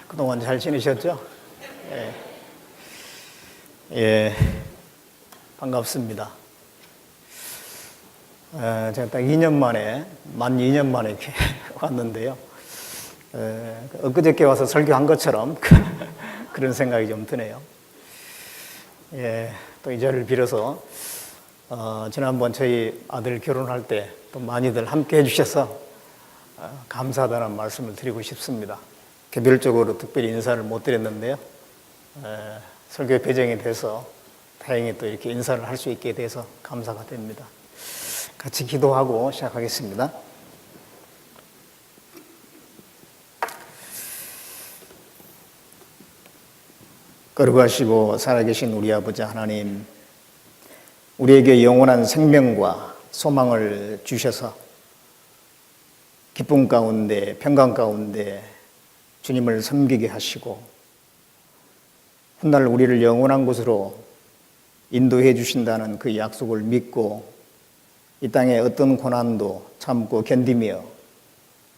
그동안 잘 지내셨죠? 예. 예. 반갑습니다. 제가 딱 2년 만에, 만 2년 만에 이렇게 왔는데요. 엊그저께 와서 설교한 것처럼 그런 생각이 좀 드네요. 예. 또 이 자리를 빌어서, 지난번 저희 아들 결혼할 때 또 많이들 함께 해주셔서 감사하다는 말씀을 드리고 싶습니다. 개별적으로 특별히 인사를 못 드렸는데요. 설교의 배정이 돼서 다행히 또 이렇게 인사를 할 수 있게 돼서 감사가 됩니다. 같이 기도하고 시작하겠습니다. 거룩하시고 살아계신 우리 아버지 하나님, 우리에게 영원한 생명과 소망을 주셔서 기쁨 가운데, 평강 가운데 주님을 섬기게 하시고 훗날 우리를 영원한 곳으로 인도해 주신다는 그 약속을 믿고 이 땅에 어떤 고난도 참고 견디며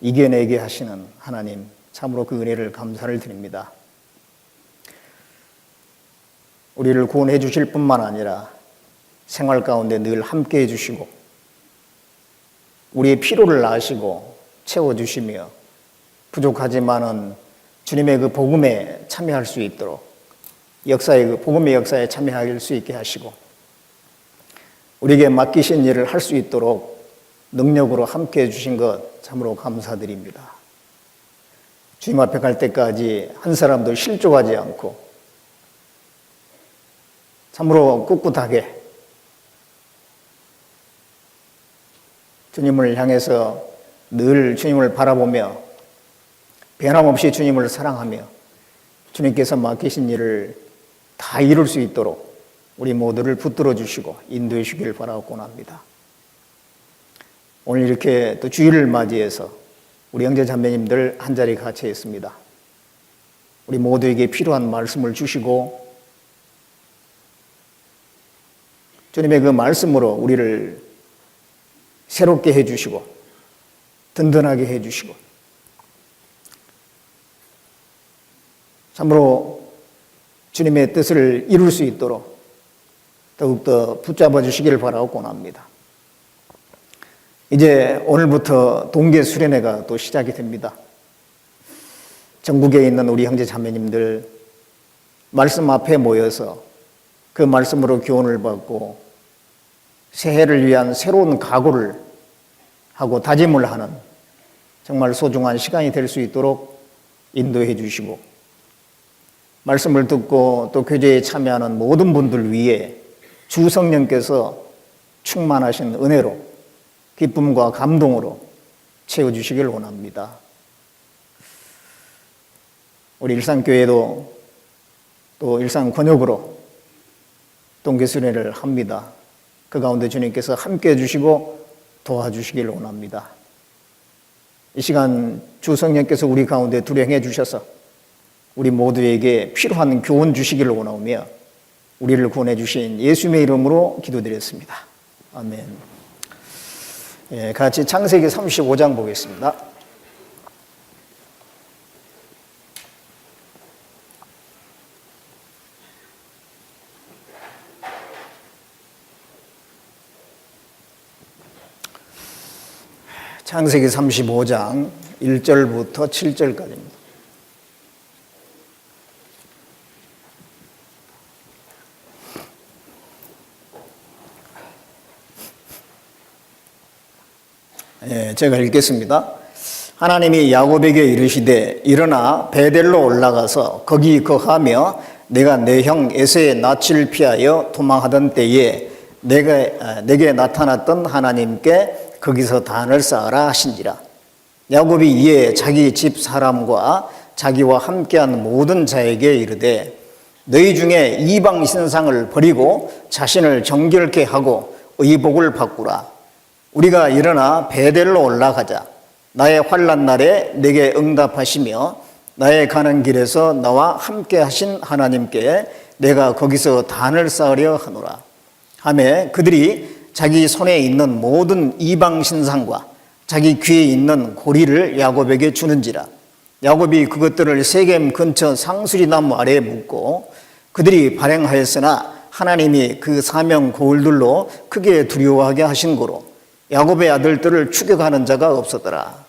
이겨내게 하시는 하나님, 참으로 그 은혜를 감사를 드립니다. 우리를 구원해 주실 뿐만 아니라 생활 가운데 늘 함께 해 주시고 우리의 필요를 아시고 채워주시며 부족하지만은 주님의 그 복음에 참여할 수 있도록 그 복음의 역사에 참여할 수 있게 하시고 우리에게 맡기신 일을 할 수 있도록 능력으로 함께 해주신 것 참으로 감사드립니다. 주님 앞에 갈 때까지 한 사람도 실족하지 않고 참으로 꿋꿋하게 주님을 향해서 늘 주님을 바라보며 변함없이 주님을 사랑하며 주님께서 맡기신 일을 다 이룰 수 있도록 우리 모두를 붙들어 주시고 인도해 주길 바라고 합니다. 오늘 이렇게 또 주일을 맞이해서 우리 형제 자매님들 한자리 같이 했습니다. 우리 모두에게 필요한 말씀을 주시고 주님의 그 말씀으로 우리를 새롭게 해주시고 든든하게 해주시고 참으로 주님의 뜻을 이룰 수 있도록 더욱더 붙잡아 주시기를 바라고 합니다. 이제 오늘부터 동계 수련회가 또 시작이 됩니다. 전국에 있는 우리 형제 자매님들 말씀 앞에 모여서 그 말씀으로 교훈을 받고 새해를 위한 새로운 각오를 하고 다짐을 하는 정말 소중한 시간이 될 수 있도록 인도해 주시고 말씀을 듣고 또 교제에 참여하는 모든 분들 위해 주 성령께서 충만하신 은혜로 기쁨과 감동으로 채워주시길 원합니다. 우리 일산교회도 또 일산권역으로 동계수련회를 합니다. 그 가운데 주님께서 함께해 주시고 도와주시길 원합니다. 이 시간 주 성령께서 우리 가운데 두령해 주셔서 우리 모두에게 필요한 교훈 주시기를 원하며 우리를 구원해 주신 예수님의 이름으로 기도드렸습니다. 아멘. 예, 같이 창세기 35장 보겠습니다. 창세기 35장 1절부터 7절까지입니다. 제가 읽겠습니다. 하나님이 야곱에게 이르시되 일어나 베델로 올라가서 거기 거하며 내가 내 형 에서의 낯을 피하여 도망하던 때에 내게 나타났던 하나님께 거기서 단을 쌓으라 하신지라. 야곱이 이에 자기 집 사람과 자기와 함께한 모든 자에게 이르되 너희 중에 이방 신상을 버리고 자신을 정결케 하고 의복을 바꾸라. 우리가 일어나 베델로 올라가자. 나의 환난 날에 내게 응답하시며 나의 가는 길에서 나와 함께 하신 하나님께 내가 거기서 단을 쌓으려 하노라 하매 그들이 자기 손에 있는 모든 이방 신상과 자기 귀에 있는 고리를 야곱에게 주는지라. 야곱이 그것들을 세겜 근처 상수리 나무 아래에 묻고 그들이 발행하였으나 하나님이 그 사명 거울들로 크게 두려워하게 하신 고로 야곱의 아들들을 추격하는 자가 없었더라.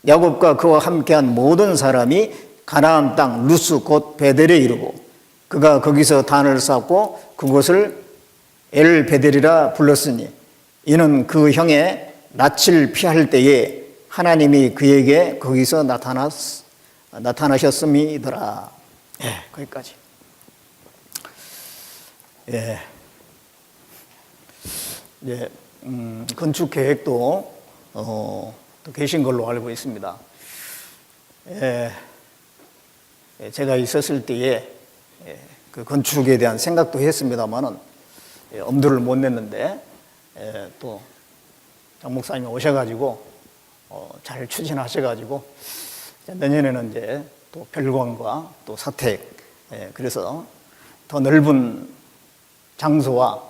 야곱과 그와 함께한 모든 사람이 가나안 땅 루스 곧 베델에 이르고 그가 거기서 단을 쌓고 그곳을 엘 베델이라 불렀으니 이는 그 형의 낯을 피할 때에 하나님이 그에게 거기서 나타나셨음이더라. 예, 거기까지. 예. 예, 건축 계획도 또 계신 걸로 알고 있습니다. 예, 제가 있었을 때에 그 건축에 대한 생각도 했습니다만은 엄두를 못 냈는데 또 장 목사님이 오셔가지고 잘 추진하셔가지고 내년에는 이제 또 별관과 또 사택 그래서 더 넓은 장소와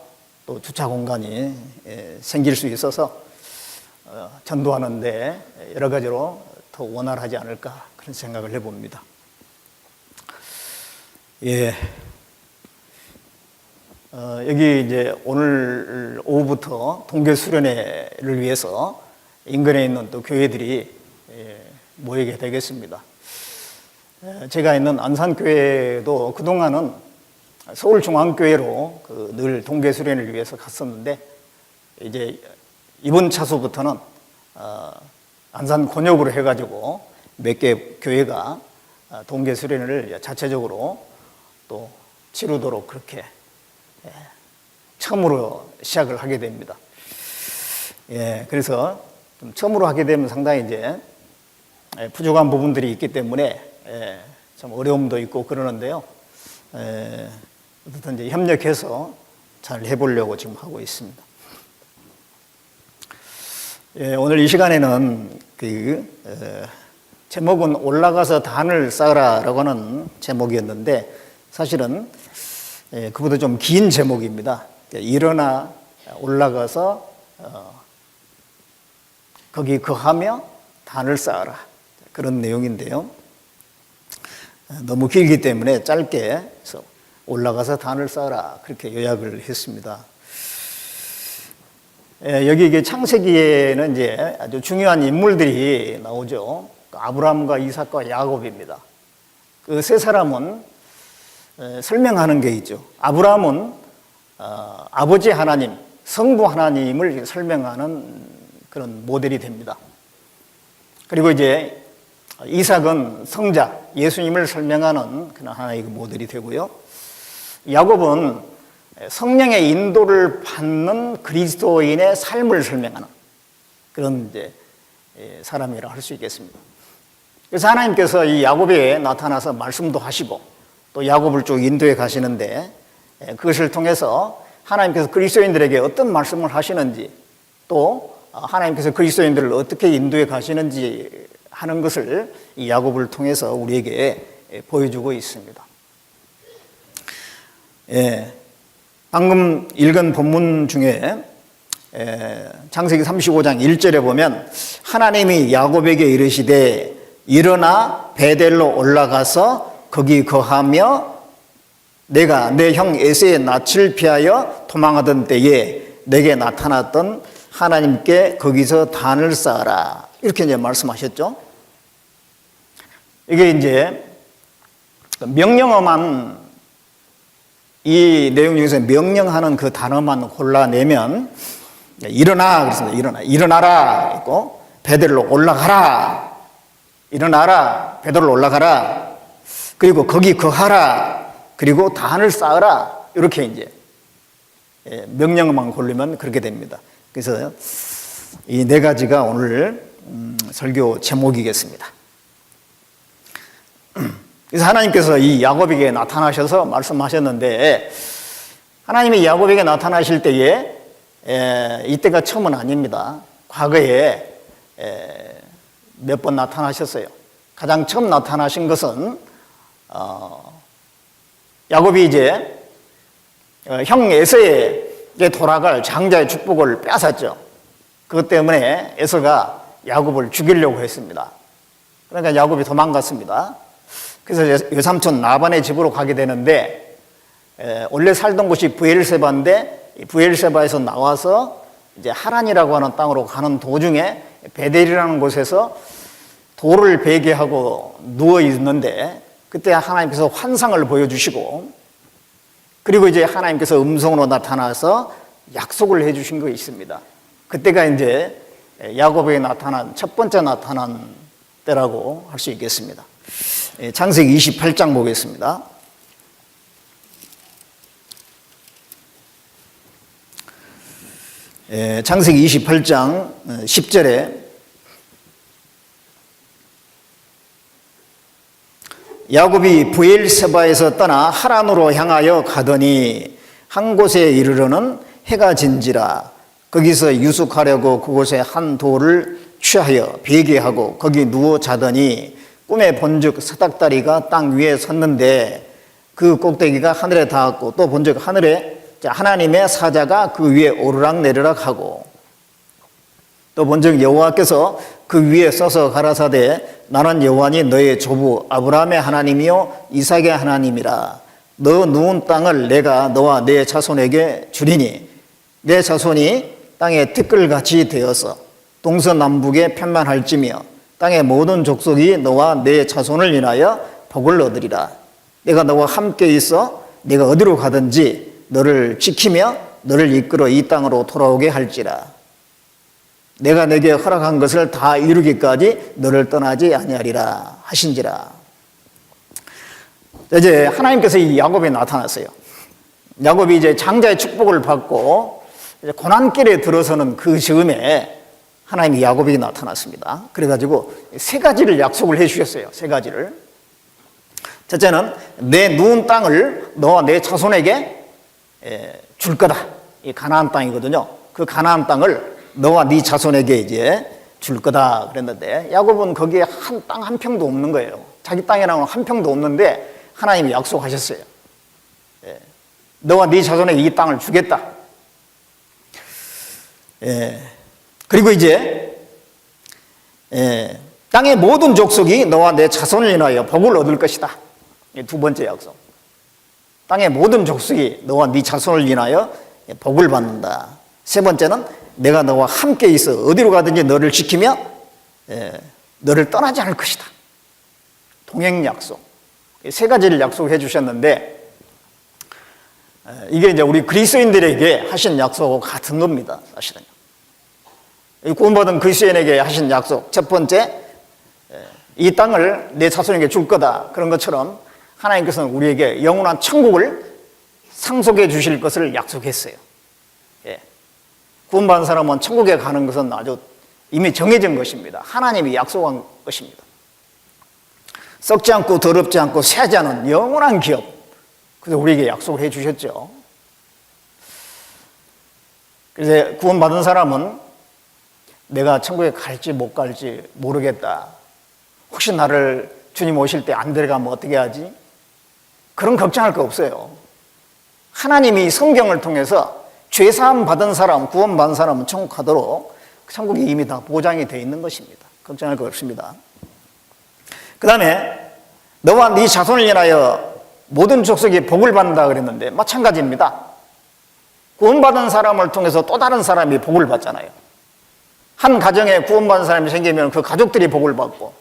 또 주차 공간이 생길 수 있어서 전도하는데 여러 가지로 더 원활하지 않을까 그런 생각을 해봅니다. 예. 여기 이제 오늘 오후부터 동계 수련회를 위해서 인근에 있는 또 교회들이 모이게 되겠습니다. 제가 있는 안산교회도 그동안은 서울중앙교회로 늘 동계 수련회를 위해서 갔었는데 이제 이번 차수부터는 안산 권역으로 해가지고 몇 개 교회가 동계 수련회를 자체적으로 또 치르도록 그렇게 처음으로 시작을 하게 됩니다. 예, 그래서 좀 처음으로 하게 되면 상당히 이제 부족한 부분들이 있기 때문에 좀 어려움도 있고 그러는데요. 어쨌든 이제 협력해서 잘 해보려고 지금 하고 있습니다. 예, 오늘 이 시간에는 제목은 올라가서 단을 쌓으라라고 하는 제목이었는데 사실은 그보다 좀 긴 제목입니다. 일어나 올라가서 거기 거하며 단을 쌓아라 그런 내용인데요. 너무 길기 때문에 짧게 올라가서 단을 쌓아라 그렇게 요약을 했습니다. 여기 이게 창세기에는 이제 아주 중요한 인물들이 나오죠. 아브라함과 이삭과 야곱입니다. 그 세 사람은 설명하는 게 있죠. 아브라함은 아버지 하나님, 성부 하나님을 설명하는 그런 모델이 됩니다. 그리고 이제 이삭은 성자, 예수님을 설명하는 그런 하나의 모델이 되고요. 야곱은 성령의 인도를 받는 그리스도인의 삶을 설명하는 그런 이제 사람이라 할 수 있겠습니다. 그래서 하나님께서 이 야곱에 나타나서 말씀도 하시고 또 야곱을 쭉 인도해 가시는데 그것을 통해서 하나님께서 그리스도인들에게 어떤 말씀을 하시는지 또 하나님께서 그리스도인들을 어떻게 인도해 가시는지 하는 것을 이 야곱을 통해서 우리에게 보여주고 있습니다. 예, 방금 읽은 본문 중에 창세기 35장 1절에 보면 하나님이 야곱에게 이르시되 일어나 베델로 올라가서 거기 거하며 내가 내 형 에서의 낯을 피하여 도망하던 때에 내게 나타났던 하나님께 거기서 단을 쌓아라 이렇게 이제 말씀하셨죠. 이게 이제 명령어만 이 내용 중에서 명령하는 그 단어만 골라내면 일어나 그랬습니다. 일어나라 있고 베델로 올라가라 일어나라 베델로 올라가라 그리고 거기 거하라 그리고 단을 쌓으라 이렇게 이제 명령어만 고르면 그렇게 됩니다. 그래서 이 네 가지가 오늘 설교 제목이겠습니다. 그래서 하나님께서 이 야곱에게 나타나셔서 말씀하셨는데 하나님이 야곱에게 나타나실 때에 이때가 처음은 아닙니다. 과거에 몇 번 나타나셨어요. 가장 처음 나타나신 것은 야곱이 이제 형 에서에게 돌아갈 장자의 축복을 빼앗았죠. 그것 때문에 에서가 야곱을 죽이려고 했습니다. 그러니까 야곱이 도망갔습니다. 그래서 외삼촌 라반의 집으로 가게 되는데 원래 살던 곳이 브엘세바인데 브엘세바에서 나와서 이제 하란이라고 하는 땅으로 가는 도중에 베델이라는 곳에서 돌을 베개하고 누워 있는데 그때 하나님께서 환상을 보여주시고 그리고 이제 하나님께서 음성으로 나타나서 약속을 해주신 거 있습니다. 그때가 이제 야곱에게 나타난 첫 번째 나타난 때라고 할 수 있겠습니다. 창세기 28장 보겠습니다. 창세기 28장 10절에 야곱이 브엘세바에서 떠나 하란으로 향하여 가더니 한 곳에 이르러는 해가 진지라 거기서 유숙하려고 그곳에 한 돌을 취하여 베개하고 거기 누워 자더니 꿈에 본즉 사닥다리가 땅 위에 섰는데 그 꼭대기가 하늘에 닿았고 또 본즉 하늘에 하나님의 사자가 그 위에 오르락 내리락 하고 또 본즉 여호와께서 그 위에 서서 가라사대 나는 여호와니 너의 조부 아브라함의 하나님이요 이삭의 하나님이라 너 누운 땅을 내가 너와 내 자손에게 주리니 내 자손이 땅의 티끌같이 되어서 동서남북에 편만할지며 땅의 모든 족속이 너와 내 자손을 인하여 복을 얻으리라 내가 너와 함께 있어 내가 어디로 가든지 너를 지키며 너를 이끌어 이 땅으로 돌아오게 할지라 내가 내게 허락한 것을 다 이루기까지 너를 떠나지 아니하리라 하신지라. 이제 하나님께서 이 야곱에 나타났어요. 야곱이 이제 장자의 축복을 받고 이제 고난길에 들어서는 그 즈음에 하나님이 야곱에게 나타났습니다. 그래가지고 세 가지를 약속을 해주셨어요. 세 가지를. 첫째는 내 누운 땅을 너와 내 자손에게 줄 거다. 이 가나안 땅이거든요. 그 가나안 땅을 너와 네 자손에게 이제 줄 거다 그랬는데 야곱은 거기에 땅 한 평도 없는 거예요. 자기 땅이라고는 한 평도 없는데 하나님이 약속하셨어요. 너와 네 자손에게 이 땅을 주겠다. 그리고 이제 땅의 모든 족속이 너와 내 자손을 인하여 복을 얻을 것이다. 두 번째 약속. 땅의 모든 족속이 너와 네 자손을 인하여 복을 받는다. 세 번째는 내가 너와 함께 있어 어디로 가든지 너를 지키며 너를 떠나지 않을 것이다. 동행 약속. 세 가지를 약속해 주셨는데 이게 이제 우리 그리스도인들에게 하신 약속하고 같은 겁니다. 사실은. 구원받은 그리스도인에게 하신 약속. 첫 번째, 이 땅을 내 자손에게 줄 거다. 그런 것처럼 하나님께서는 우리에게 영원한 천국을 상속해 주실 것을 약속했어요. 구원받은 사람은 천국에 가는 것은 아주 이미 정해진 것입니다. 하나님이 약속한 것입니다. 썩지 않고 더럽지 않고 새하지 않은 영원한 기업. 그래서 우리에게 약속해 주셨죠. 그래서 구원받은 사람은 내가 천국에 갈지 못 갈지 모르겠다. 혹시 나를 주님 오실 때 안 데려가면 어떻게 하지? 그런 걱정할 거 없어요. 하나님이 성경을 통해서 죄사함 받은 사람, 구원받은 사람은 천국 가도록 천국이 이미 다 보장이 되어 있는 것입니다. 걱정할 거 없습니다. 그 다음에 너와 네 자손을 인하여 모든 족속이 복을 받는다 그랬는데 마찬가지입니다. 구원받은 사람을 통해서 또 다른 사람이 복을 받잖아요. 한 가정에 구원받은 사람이 생기면 그 가족들이 복을 받고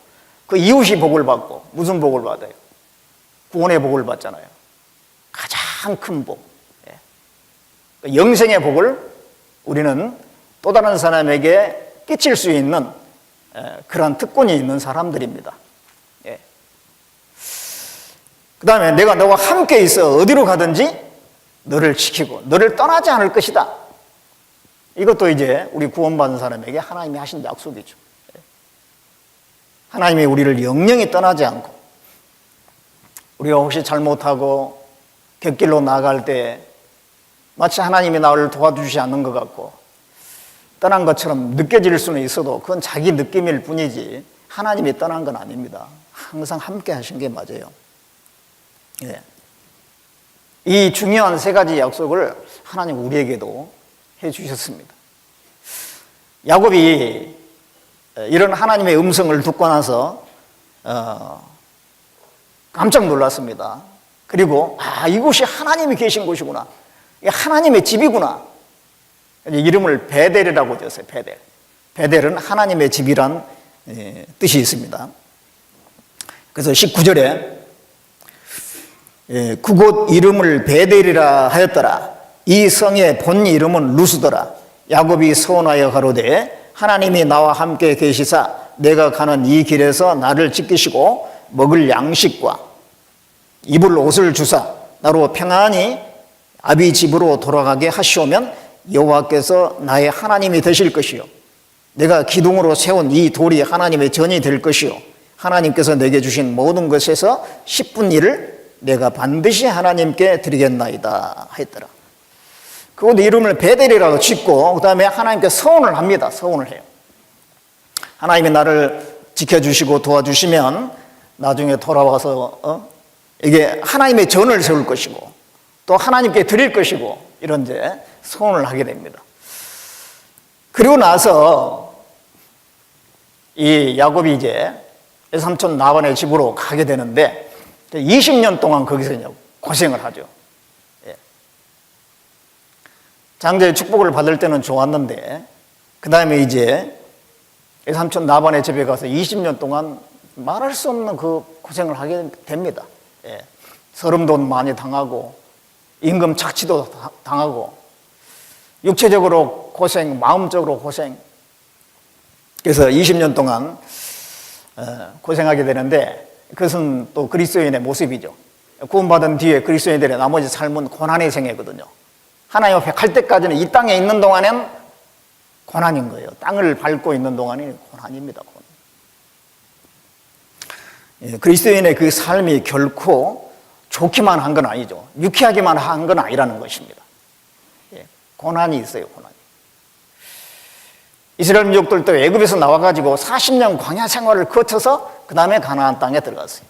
그 이웃이 복을 받고 무슨 복을 받아요? 구원의 복을 받잖아요. 가장 큰 복. 영생의 복을 우리는 또 다른 사람에게 끼칠 수 있는 그런 특권이 있는 사람들입니다. 그 다음에 내가 너와 함께 있어 어디로 가든지 너를 지키고 너를 떠나지 않을 것이다. 이것도 이제 우리 구원받은 사람에게 하나님이 하신 약속이죠. 하나님이 우리를 영영히 떠나지 않고 우리가 혹시 잘못하고 곁길로 나아갈 때 마치 하나님이 나를 도와주지 않는 것 같고 떠난 것처럼 느껴질 수는 있어도 그건 자기 느낌일 뿐이지 하나님이 떠난 건 아닙니다. 항상 함께 하신 게 맞아요. 이 중요한 세 가지 약속을 하나님 우리에게도 해 주셨습니다. 야곱이 이런 하나님의 음성을 듣고 나서 깜짝 놀랐습니다. 그리고 이곳이 하나님이 계신 곳이구나. 하나님의 집이구나. 이름을 베델이라고 지었어요. 베델. 베델은 하나님의 집이란 뜻이 있습니다. 그래서 19절에 그곳 이름을 베델이라 하였더라. 이 성의 본 이름은 루스더라. 야곱이 서원하여 가로되 하나님이 나와 함께 계시사 내가 가는 이 길에서 나를 지키시고 먹을 양식과 입을 옷을 주사 나로 평안히 아비 집으로 돌아가게 하시오면 여호와께서 나의 하나님이 되실 것이요 내가 기둥으로 세운 이 돌이 하나님의 전이 될 것이요 하나님께서 내게 주신 모든 것에서 10분 1을 내가 반드시 하나님께 드리겠나이다 했더라. 그곳 이름을 베델이라고 짓고 그 다음에 하나님께 서원을 합니다. 서원을 해요. 하나님이 나를 지켜주시고 도와주시면 나중에 돌아와서 이게 하나님의 전을 세울 것이고 또 하나님께 드릴 것이고 이런 이제 서원을 하게 됩니다. 그리고 나서 이 야곱이 이제 외삼촌 라반의 집으로 가게 되는데 20년 동안 거기서 고생을 하죠. 장자의 축복을 받을 때는 좋았는데 그 다음에 이제 외삼촌 라반의 집에 가서 20년 동안 말할 수 없는 그 고생을 하게 됩니다. 서름도 많이 당하고 임금 착취도 당하고 육체적으로 고생, 마음적으로 고생. 그래서 20년 동안 고생하게 되는데 그것은 또 그리스도인의 모습이죠. 구원받은 뒤에 그리스도인들의 나머지 삶은 고난의 생애거든요. 하나님 앞에 갈 때까지는 이 땅에 있는 동안엔 고난인 거예요. 땅을 밟고 있는 동안이 고난입니다. 그리스도인의 그 삶이 결코 좋기만 한 건 아니죠. 유쾌하기만 한 건 아니라는 것입니다. 고난이 있어요. 고난이. 이스라엘 민족들도 애굽에서 나와가지고 40년 광야 생활을 거쳐서 그 다음에 가나안 땅에 들어갔어요.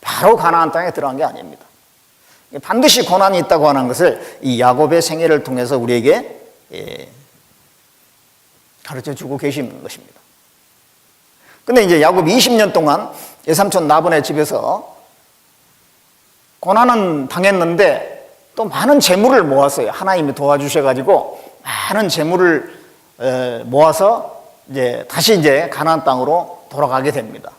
바로 가나안 땅에 들어간 게 아닙니다. 반드시 고난이 있다고 하는 것을 이 야곱의 생애를 통해서 우리에게 가르쳐주고 계시는 것입니다. 근데 이제 야곱 20년 동안 외삼촌 라반의 집에서 고난은 당했는데 또 많은 재물을 모았어요. 하나님이 도와주셔가지고 많은 재물을 모아서 이제 다시 이제 가나안 땅으로 돌아가게 됩니다.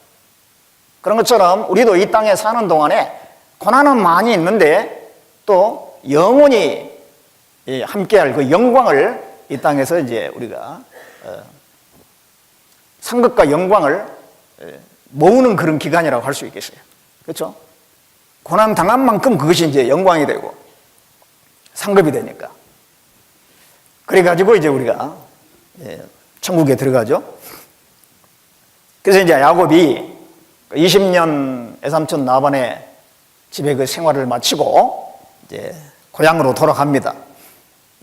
그런 것처럼 우리도 이 땅에 사는 동안에 고난은 많이 있는데 또 영원히 함께할 그 영광을 이 땅에서 이제 우리가 상급과 영광을 모으는 그런 기간이라고 할 수 있겠어요. 그렇죠? 고난 당한 만큼 그것이 이제 영광이 되고 상급이 되니까. 그래가지고 이제 우리가 천국에 들어가죠. 그래서 이제 야곱이 20년 외삼촌 라반의 집에 그 생활을 마치고 이제 고향으로 돌아갑니다.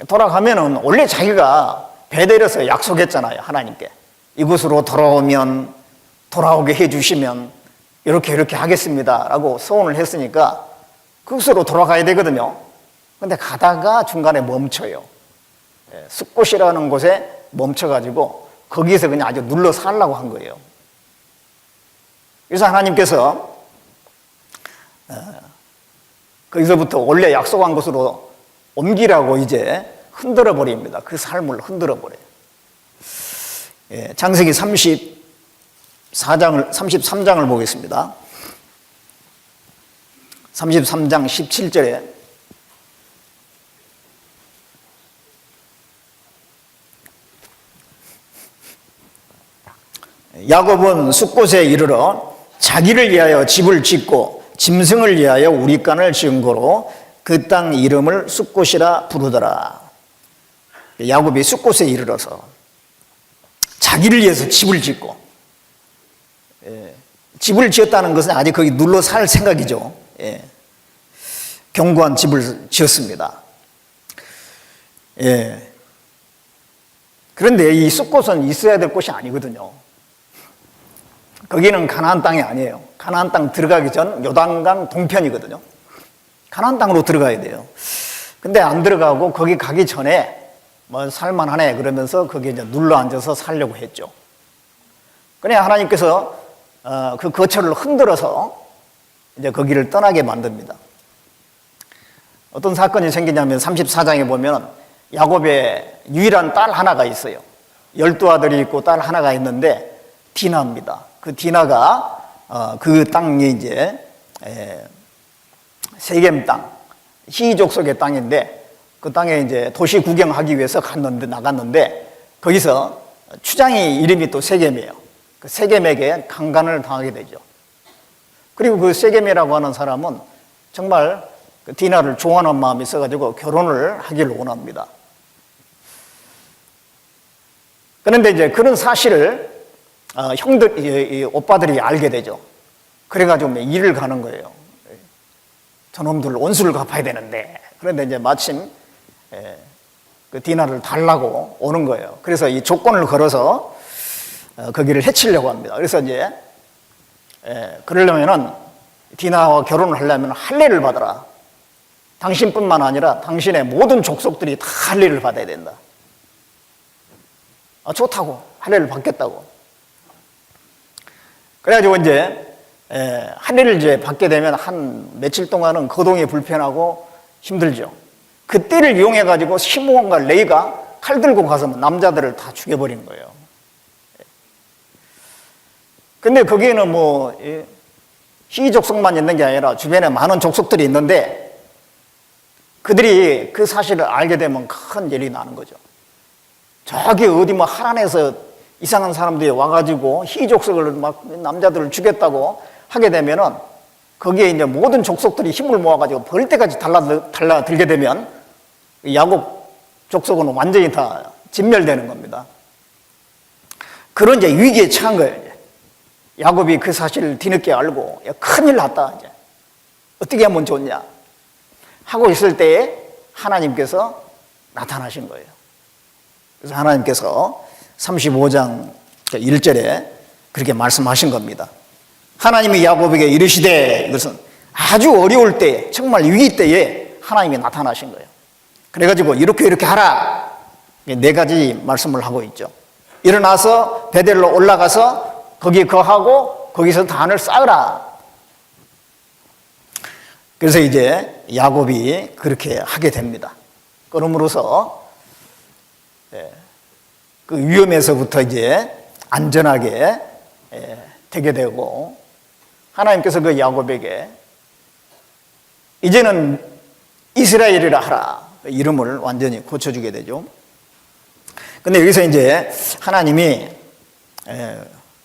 돌아가면은 원래 자기가 베델에서 약속했잖아요. 하나님께. 이곳으로 돌아오면 돌아오게 해주시면 이렇게 하겠습니다 라고 소원을 했으니까 그곳으로 돌아가야 되거든요. 근데 가다가 중간에 멈춰요. 숫곳이라는 곳에 멈춰가지고 거기에서 그냥 아주 눌러 살라고 한 거예요. 그래서 하나님께서 거기서부터 원래 약속한 곳으로 옮기라고 이제 흔들어 버립니다. 그 삶을 흔들어 버려요. 창세기 33장을 보겠습니다. 33장 17절에 야곱은 숫곳에 이르러 자기를 위하여 집을 짓고 짐승을 위하여 우리간을 지은 거로 그 땅 이름을 숫곳이라 부르더라. 야곱이 숫곳에 이르러서 자기를 위해서 집을 짓고, 집을 지었다는 것은 아직 거기 눌러 살 생각이죠. 견고한 집을 지었습니다. 그런데 이 숫곳은 있어야 될 곳이 아니거든요. 거기는 가나안 땅이 아니에요. 가나안 땅 들어가기 전 요단강 동편이거든요. 가나안 땅으로 들어가야 돼요. 근데 안 들어가고 거기 가기 전에 뭐 살만하네 그러면서 거기에 이제 눌러 앉아서 살려고 했죠. 그래 하나님께서 그 거처를 흔들어서 이제 거기를 떠나게 만듭니다. 어떤 사건이 생기냐면 34장에 보면 야곱의 유일한 딸 하나가 있어요. 12아들이 있고 딸 하나가 있는데 디나입니다. 그 디나가 그 땅이 이제 세겜 땅, 히족속의 땅인데 그 땅에 이제 도시 구경하기 위해서 나갔는데 거기서 추장이 이름이 또 세겜이에요. 그 세겜에게 강간을 당하게 되죠. 그리고 그 세겜이라고 하는 사람은 정말 그 디나를 좋아하는 마음이 있어가지고 결혼을 하기를 원합니다. 그런데 이제 그런 사실을 오빠들이 알게 되죠. 그래가지고 일을 가는 거예요. 저놈들 원수를 갚아야 되는데. 그런데 이제 마침 그 디나를 달라고 오는 거예요. 그래서 이 조건을 걸어서 거기를 해치려고 합니다. 그래서 이제 그러려면은 디나와 결혼을 하려면 할례를 받아라. 당신뿐만 아니라 당신의 모든 족속들이 다 할례를 받아야 된다. 좋다고 할례를 받겠다고. 그래가지고 이제 할례를 이제 받게 되면 한 며칠 동안은 거동이 불편하고 힘들죠. 그때를 이용해 가지고 시므온과 레이가 칼 들고 가서 남자들을 다 죽여버린 거예요. 근데 거기에는 희 족속만 있는 게 아니라 주변에 많은 족속들이 있는데 그들이 그 사실을 알게 되면 큰 일이 나는 거죠. 저기 어디 하란에서 이상한 사람들이 와가지고 희 족속을 남자들을 죽였다고 하게 되면은 거기에 이제 모든 족속들이 힘을 모아가지고 벌떼까지 달라들게 되면 야곱 족속은 완전히 다 진멸되는 겁니다. 그런 이제 위기에 처한 거예요. 이제. 야곱이 그 사실을 뒤늦게 알고 큰일 났다. 이제 어떻게 하면 좋냐 하고 있을 때에 하나님께서 나타나신 거예요. 그래서 하나님께서 35장 1절에 그렇게 말씀하신 겁니다. 하나님이 야곱에게 이르시되, 이것은 아주 어려울 때, 정말 위기 때에 하나님이 나타나신 거예요. 그래가지고 이렇게 하라. 4가지 말씀을 하고 있죠. 일어나서 베델로 올라가서 거기 거하고 거기서 단을 쌓으라. 그래서 이제 야곱이 그렇게 하게 됩니다. 그러므로서 그 위험에서부터 이제 안전하게 되게 되고, 하나님께서 그 야곱에게 이제는 이스라엘이라 하라 이름을 완전히 고쳐주게 되죠. 근데 여기서 이제 하나님이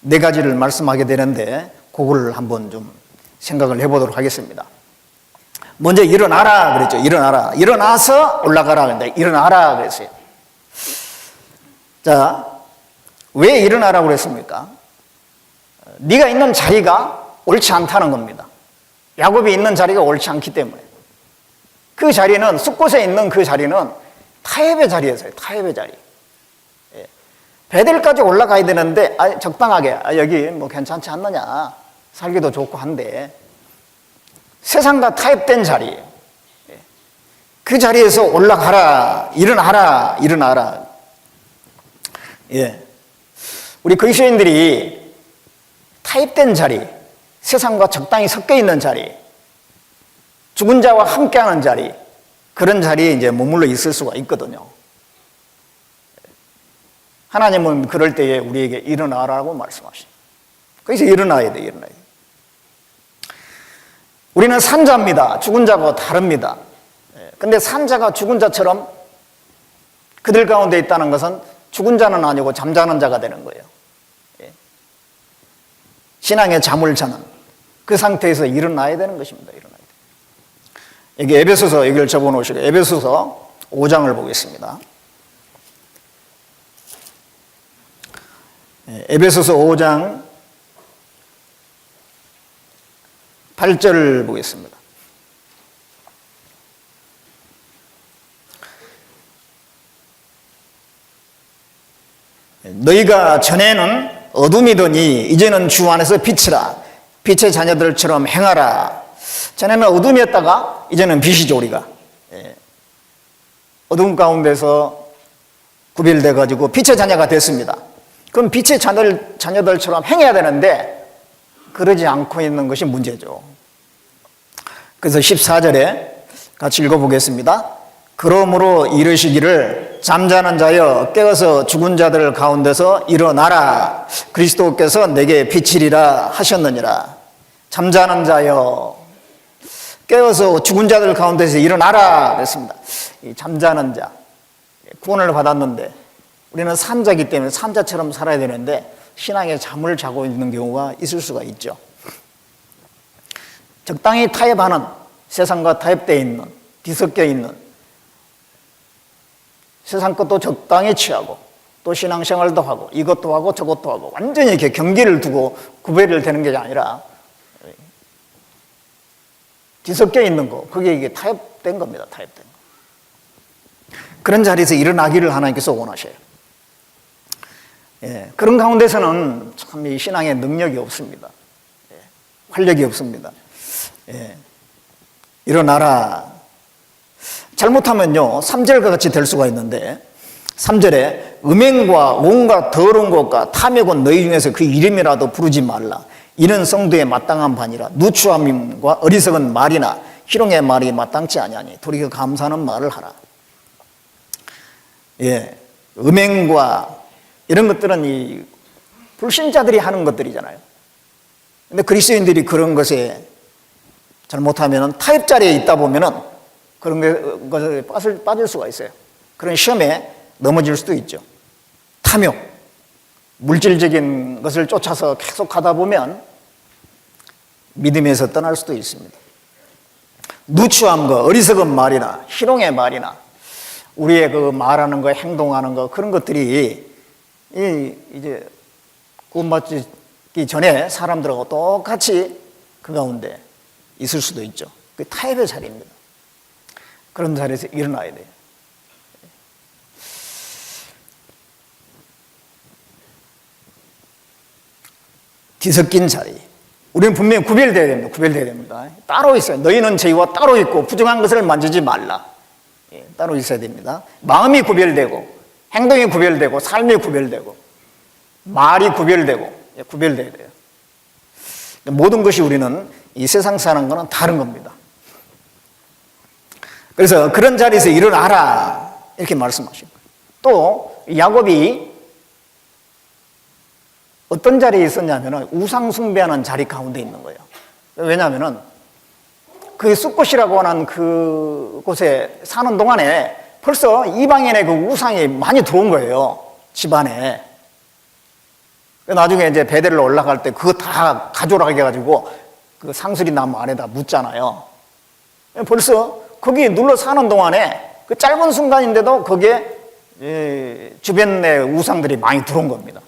4가지를 말씀하게 되는데 그거를 한번 좀 생각을 해보도록 하겠습니다. 먼저 일어나라 그랬죠. 일어나서 올라가라. 근데 일어나라 그랬어요. 자, 왜 일어나라고 그랬습니까? 네가 있는 자리가 옳지 않다는 겁니다. 야곱이 있는 자리가 옳지 않기 때문에. 그 자리는, 숫곳에 있는 그 자리는 타협의 자리였어요. 타협의 자리. 베델까지 올라가야 되는데 적당하게 여기 괜찮지 않느냐, 살기도 좋고 한데 세상과 타협된 자리, 그 자리에서 올라가라, 일어나라. 우리 그리스도인들이 타협된 자리, 세상과 적당히 섞여 있는 자리, 죽은 자와 함께하는 자리, 그런 자리에 이제 머물러 있을 수가 있거든요. 하나님은 그럴 때에 우리에게 일어나라고 말씀하십니다. 거기서 일어나야 돼. 우리는 산자입니다. 죽은 자하고 다릅니다. 근데 산자가 죽은 자처럼 그들 가운데 있다는 것은 죽은 자는 아니고 잠자는 자가 되는 거예요. 신앙의 잠을 자는 그 상태에서 일어나야 되는 것입니다. 여기 에베소서, 여기를 적어 놓으시고 에베소서 5장을 보겠습니다. 에베소서 5장 8절을 보겠습니다. 너희가 전에는 어둠이더니 이제는 주 안에서 빛이라. 빛의 자녀들처럼 행하라. 전에는 어둠이었다가 이제는 빛이죠, 우리가. 어둠 가운데서 구별돼 가지고 빛의 자녀가 됐습니다. 그럼 빛의 자녀들처럼 행해야 되는데 그러지 않고 있는 것이 문제죠. 그래서 14절에 같이 읽어보겠습니다. 그러므로 이르시기를 잠자는 자여 깨어서 죽은 자들 가운데서 일어나라. 그리스도께서 내게 비치리라 하셨느니라. 잠자는 자여 깨어서 죽은 자들 가운데서 일어나라 그랬습니다. 이 잠자는 자, 구원을 받았는데 우리는 산자이기 때문에 산자처럼 살아야 되는데 신앙에 잠을 자고 있는 경우가 있을 수가 있죠. 적당히 타협하는, 세상과 타협되어 있는, 뒤섞여 있는, 세상 것도 적당히 취하고 또 신앙생활도 하고 이것도 하고 저것도 하고 완전히 이렇게 경계를 두고 구별을 되는 게 아니라 뒤섞여 있는 거, 그게 이게 타협된 겁니다. 타협된 거. 그런 자리에서 일어나기를 하나님께서 원하셔요. 예, 그런 가운데서는 참 이 신앙의 능력이 없습니다. 예, 활력이 없습니다. 예, 일어나라. 잘못하면요 3절과 같이 될 수가 있는데 3절에 음행과 온갖 더러운 것과 탐욕은 너희 중에서 그 이름이라도 부르지 말라. 이는 성도에 마땅한 반이라. 누추함과 어리석은 말이나 희롱의 말이 마땅치 아니하니 도리어 감사하는 말을 하라. 예, 음행과 이런 것들은 이 불신자들이 하는 것들이잖아요. 근데 그리스도인들이 그런 것에 잘못하면 타협 자리에 있다 보면은 그런 것에 빠질 수가 있어요. 그런 시험에 넘어질 수도 있죠. 탐욕, 물질적인 것을 쫓아서 계속 하다 보면 믿음에서 떠날 수도 있습니다. 누추함과 어리석은 말이나 희롱의 말이나 우리의 그 말하는 거, 행동하는 거 그런 것들이 이제 구원받기 전에 사람들하고 똑같이 그 가운데 있을 수도 있죠. 그 타협의 자리입니다. 그런 자리에서 일어나야 돼요. 뒤섞인 자리. 우리는 분명히 구별되어야 됩니다. 구별되어야 됩니다. 따로 있어요. 너희는 저희와 따로 있고 부정한 것을 만지지 말라. 예, 따로 있어야 됩니다. 마음이 구별되고 행동이 구별되고 삶이 구별되고 말이 구별되고 구별되어야 돼요. 모든 것이 우리는 이 세상 사는 거는 다른 겁니다. 그래서 그런 자리에서 일어나라 이렇게 말씀하신 거예요. 또 야곱이 어떤 자리에 있었냐면 우상 숭배하는 자리 가운데 있는 거예요. 왜냐하면 그 숫곳이라고 하는 그곳에 사는 동안에 벌써 이방인의 그 우상이 많이 들어온 거예요. 집안에. 나중에 이제 베델로 올라갈 때 그거 다 가져오라고 해가지고 그 상수리 나무 안에다 묻잖아요. 벌써 거기 눌러 사는 동안에 그 짧은 순간인데도 거기에 주변에 우상들이 많이 들어온 겁니다.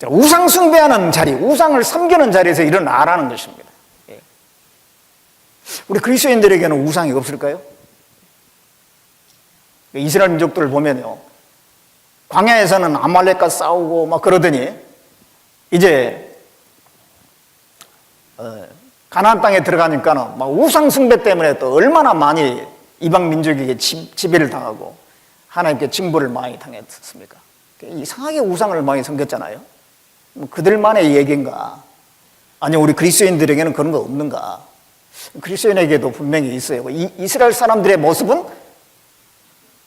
우상 숭배하는 자리, 우상을 섬기는 자리에서 일어나라는 것입니다. 우리 그리스도인들에게는 우상이 없을까요? 이스라엘 민족들을 보면요, 광야에서는 아말렉과 싸우고 막 그러더니 이제 가나안 땅에 들어가니까는 막 우상 숭배 때문에 또 얼마나 많이 이방 민족에게 지배를 당하고 하나님께 징벌을 많이 당했습니까? 이상하게 우상을 많이 섬겼잖아요. 그들만의 얘기인가? 아니 우리 그리스도인들에게는 그런 거 없는가? 그리스도인에게도 분명히 있어요. 이스라엘 사람들의 모습은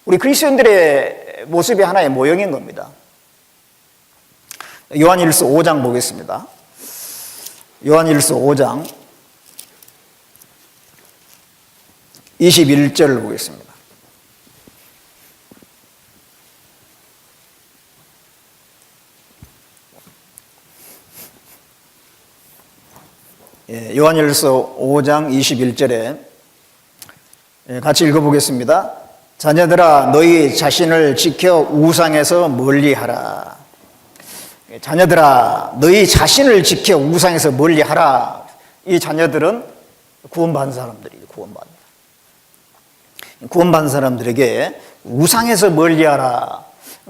우리 그리스도인들의 모습이 하나의 모형인 겁니다. 요한일서 5장 보겠습니다. 요한일서 5장 21절을 보겠습니다. 요한일서 5장 21절에 같이 읽어보겠습니다. 자녀들아 너희 자신을 지켜 우상에서 멀리하라. 자녀들아 너희 자신을 지켜 우상에서 멀리하라. 이 자녀들은 구원받은 사람들이죠. 구원받은 사람들에게 우상에서 멀리하라.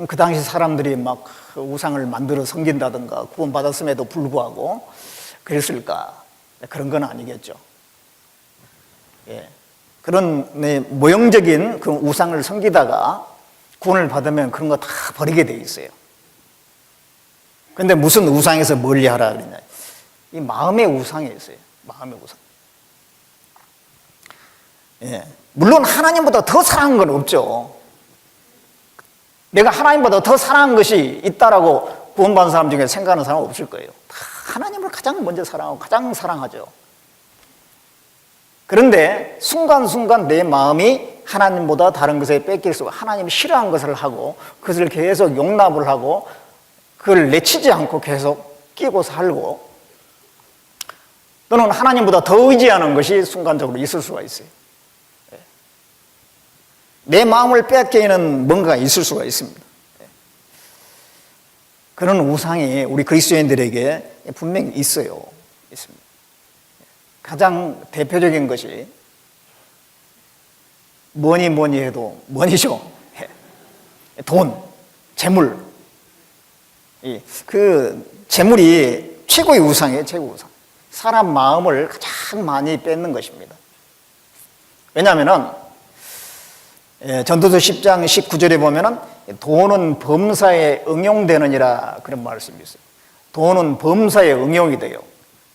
그 당시 사람들이 막 우상을 만들어 섬긴다든가 구원받았음에도 불구하고 그랬을까? 그런 건 아니겠죠. 예. 그런 모형적인 그 우상을 섬기다가 구원을 받으면 그런 거 다 버리게 돼 있어요. 근데 무슨 우상에서 멀리 하라 그러냐. 이 마음의 우상에 있어요. 마음의 우상. 예. 물론 하나님보다 더 사랑한 건 없죠. 내가 하나님보다 더 사랑한 것이 있다라고 구원받은 사람 중에 생각하는 사람은 없을 거예요. 다 하나님을 가장 먼저 사랑하고 가장 사랑하죠. 그런데 순간순간 내 마음이 하나님보다 다른 것에 뺏길 수가, 하나님이 싫어하는 것을 하고 그것을 계속 용납을 하고 그걸 내치지 않고 계속 끼고 살고, 또는 하나님보다 더 의지하는 것이 순간적으로 있을 수가 있어요. 내 마음을 빼앗기는 뭔가가 있을 수가 있습니다. 그런 우상이 우리 그리스도인들에게 분명히 있어요. 있습니다. 가장 대표적인 것이 뭐니 해도 뭐니죠? 돈, 재물. 그 재물이 최고의 우상이에요. 최고의 우상. 사람 마음을 가장 많이 뺏는 것입니다. 왜냐하면은 전도서 10장 19절에 보면은 돈은 범사에 응용되느니라, 그런 말씀이 있어요. 돈은 범사에 응용이 돼요.